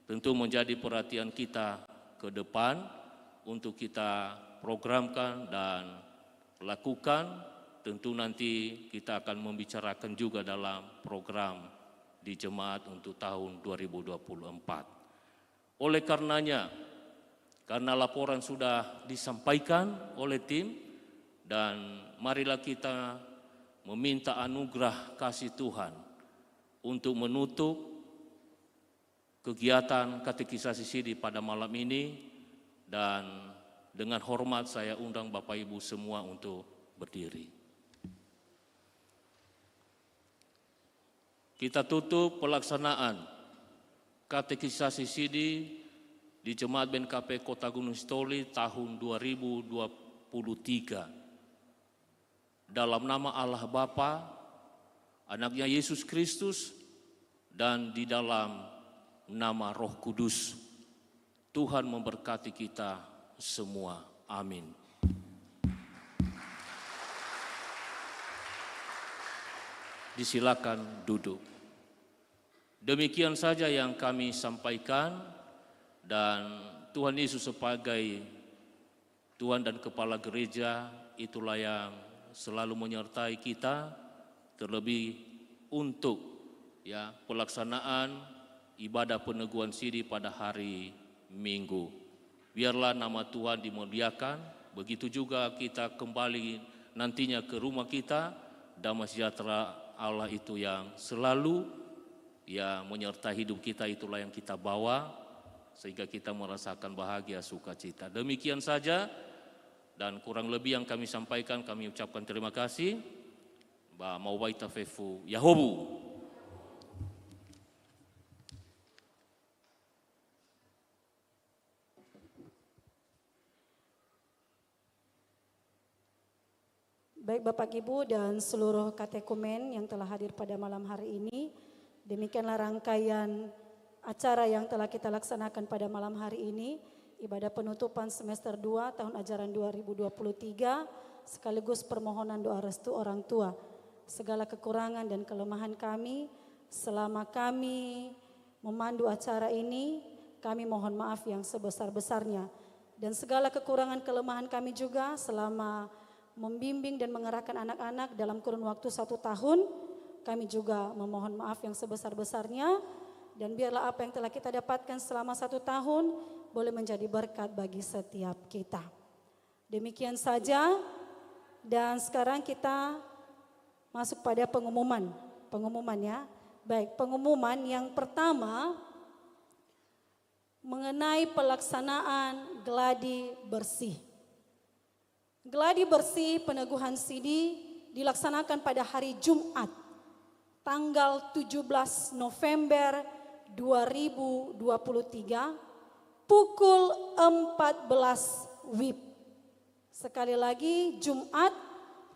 tentu menjadi perhatian kita ke depan untuk kita programkan dan lakukan. Tentu nanti kita akan membicarakan juga dalam program di jemaat untuk tahun 2024. Oleh karenanya, karena laporan sudah disampaikan oleh tim, dan marilah kita meminta anugerah kasih Tuhan untuk menutup kegiatan katekisasi CD pada malam ini, dan dengan hormat saya undang Bapak Ibu semua untuk berdiri. Kita tutup pelaksanaan katekisasi CD di Jemaat BNKP Kota Gunung Sitoli tahun 2023. Dalam nama Allah Bapa, Anaknya Yesus Kristus, dan di dalam nama Roh Kudus. Tuhan memberkati kita semua. Amin. Disilakan duduk. Demikian saja yang kami sampaikan, dan Tuhan Yesus sebagai Tuhan dan Kepala Gereja itulah yang selalu menyertai kita, terlebih untuk pelaksanaan ibadah peneguhan CD pada hari Minggu. Biarlah nama Tuhan dimuliakan. Begitu juga kita kembali nantinya ke rumah kita, damai sejahtera Allah itu yang selalu menyertai hidup kita, itulah yang kita bawa sehingga kita merasakan bahagia, sukacita. Demikian saja, dan kurang lebih yang kami sampaikan, kami ucapkan terima kasih. Ba Maubaita Fefu Yahobu. Baik Bapak Ibu dan seluruh katekumen yang telah hadir pada malam hari ini, demikianlah rangkaian acara yang telah kita laksanakan pada malam hari ini, ibadah penutupan semester 2 tahun ajaran 2023, sekaligus permohonan doa restu orang tua. Segala kekurangan dan kelemahan kami selama kami memandu acara ini, kami mohon maaf yang sebesar-besarnya. Dan segala kekurangan kelemahan kami juga selama membimbing dan mengerahkan anak-anak dalam kurun waktu 1 tahun, kami juga memohon maaf yang sebesar-besarnya. Dan biarlah apa yang telah kita dapatkan selama 1 tahun boleh menjadi berkat bagi setiap kita. Demikian saja, dan sekarang kita masuk pada pengumuman ya. Baik, pengumuman yang pertama mengenai pelaksanaan gladi bersih. Gladi bersih peneguhan CD dilaksanakan pada hari Jumat, tanggal 17 November 2023, pukul 14 WIB. Sekali lagi, Jumat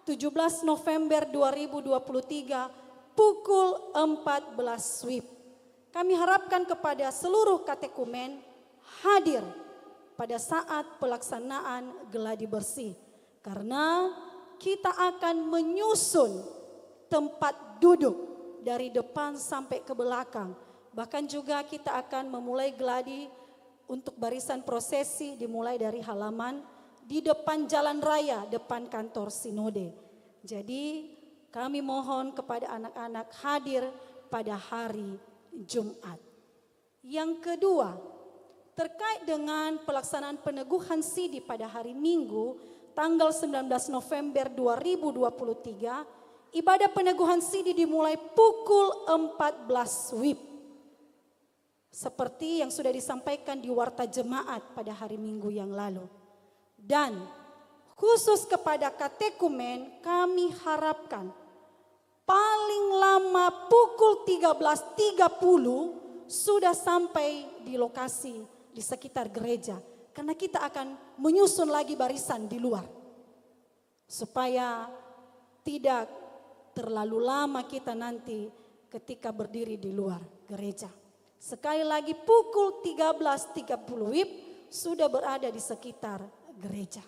17 November 2023, pukul 14 WIB. Kami harapkan kepada seluruh katekumen hadir pada saat pelaksanaan gladi bersih. Karena kita akan menyusun tempat duduk dari depan sampai ke belakang. Bahkan juga kita akan memulai gladi untuk barisan prosesi dimulai dari halaman di depan jalan raya, depan kantor sinode. Jadi kami mohon kepada anak-anak hadir pada hari Jumat. Yang kedua, terkait dengan pelaksanaan peneguhan CD pada hari Minggu, tanggal 19 November 2023, ibadah peneguhan CD dimulai pukul 14 WIB. Seperti yang sudah disampaikan di warta jemaat pada hari Minggu yang lalu. Dan khusus kepada katekumen kami harapkan paling lama pukul 13.30 sudah sampai di lokasi di sekitar gereja. Karena kita akan menyusun lagi barisan di luar. Supaya tidak terlalu lama kita nanti ketika berdiri di luar gereja. Sekali lagi pukul 13.30 WIB sudah berada di sekitar gereja.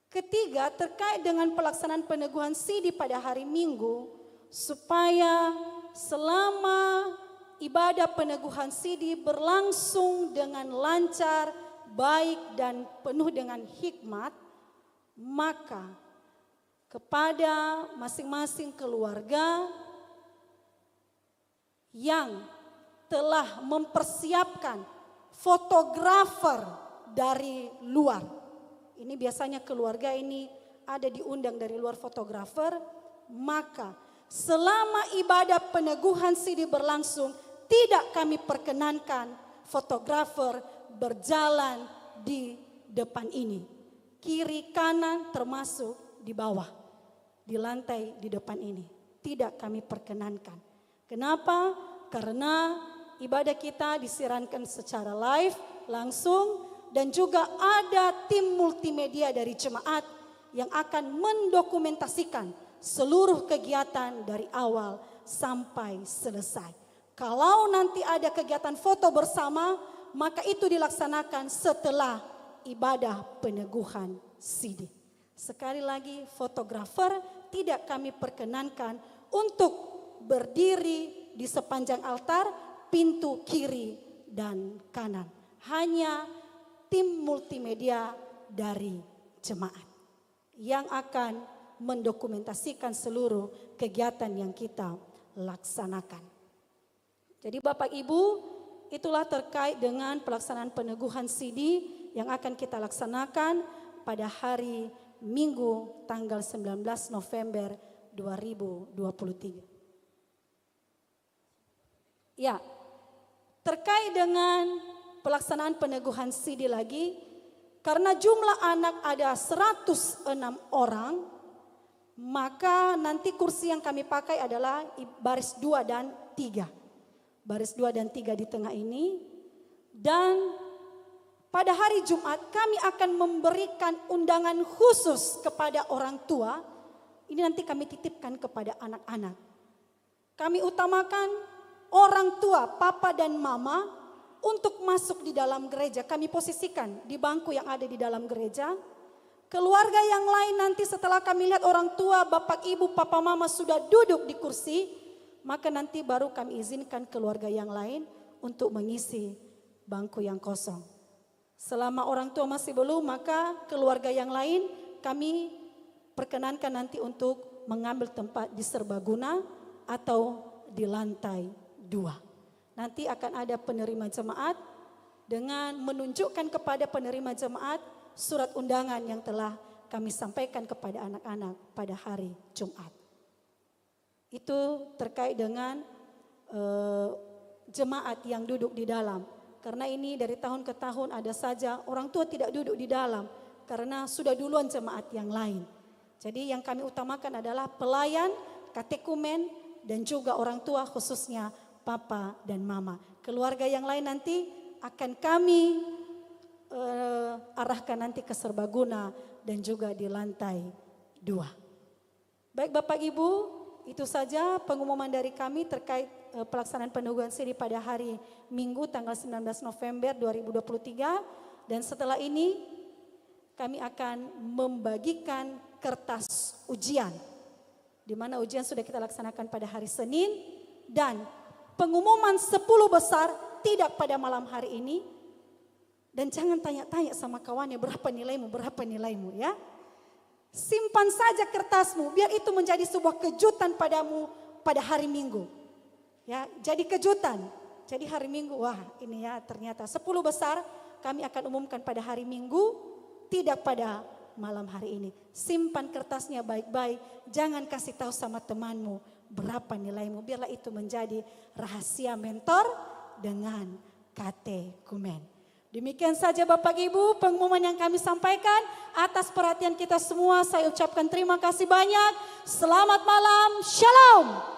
Ketiga, terkait dengan pelaksanaan peneguhan sidi pada hari Minggu, supaya selama ibadah peneguhan sidi berlangsung dengan lancar, baik dan penuh dengan hikmat, maka kepada masing-masing keluarga yang telah mempersiapkan fotografer dari luar. Ini biasanya keluarga ini ada diundang dari luar fotografer, maka selama ibadah peneguhan sidi berlangsung tidak kami perkenankan fotografer berjalan di depan ini. Kiri kanan termasuk di bawah, di lantai di depan ini. Tidak kami perkenankan. Kenapa? Karena ibadah kita disiarkan secara live, langsung, dan juga ada tim multimedia dari jemaat yang akan mendokumentasikan seluruh kegiatan dari awal sampai selesai. Kalau nanti ada kegiatan foto bersama, maka itu dilaksanakan setelah ibadah peneguhan sidi. Sekali lagi, fotografer tidak kami perkenankan untuk berdiri di sepanjang altar, pintu kiri dan kanan. Hanya tim multimedia dari jemaat yang akan mendokumentasikan seluruh kegiatan yang kita laksanakan. Jadi Bapak Ibu, itulah terkait dengan pelaksanaan peneguhan sidi yang akan kita laksanakan pada hari Minggu tanggal 19 November 2023. Ya, terkait dengan pelaksanaan peneguhan sidi lagi, karena jumlah anak ada 106 orang, maka nanti kursi yang kami pakai adalah baris 2 dan 3. Baris 2 dan 3 di tengah ini. Dan pada hari Jumat kami akan memberikan undangan khusus kepada orang tua. Ini nanti kami titipkan kepada anak-anak. Kami utamakan orang tua, papa dan mama, untuk masuk di dalam gereja. Kami posisikan di bangku yang ada di dalam gereja. Keluarga yang lain nanti setelah kami lihat orang tua, bapak, ibu, papa, mama sudah duduk di kursi, maka nanti baru kami izinkan keluarga yang lain untuk mengisi bangku yang kosong. Selama orang tua masih belum, maka keluarga yang lain kami perkenankan nanti untuk mengambil tempat di serbaguna atau di lantai 2. Nanti akan ada penerima jemaat dengan menunjukkan kepada penerima jemaat surat undangan yang telah kami sampaikan kepada anak-anak pada hari Jumat. Itu terkait dengan jemaat yang duduk di dalam. Karena ini dari tahun ke tahun ada saja orang tua tidak duduk di dalam karena sudah duluan jemaat yang lain. Jadi yang kami utamakan adalah pelayan, katekumen, dan juga orang tua khususnya papa dan mama. Keluarga yang lain nanti akan kami arahkan nanti ke serbaguna dan juga di lantai 2. Baik Bapak Ibu, itu saja pengumuman dari kami terkait pelaksanaan peneguhan sidi pada hari Minggu tanggal 19 November 2023. Dan setelah ini kami akan membagikan kertas ujian, di mana ujian sudah kita laksanakan pada hari Senin, dan pengumuman 10 besar tidak pada malam hari ini. Dan jangan tanya-tanya sama kawannya berapa nilaimu ya. Simpan saja kertasmu biar itu menjadi sebuah kejutan padamu pada hari Minggu. Ya, jadi kejutan. Jadi hari Minggu, wah ini ya ternyata 10 besar kami akan umumkan pada hari Minggu, tidak pada malam hari ini. Simpan kertasnya baik-baik, jangan kasih tahu sama temanmu berapa nilaimu, biarlah itu menjadi rahasia mentor dengan katekumen. Demikian saja Bapak Ibu pengumuman yang kami sampaikan. Atas perhatian kita semua saya ucapkan terima kasih banyak. Selamat malam, shalom.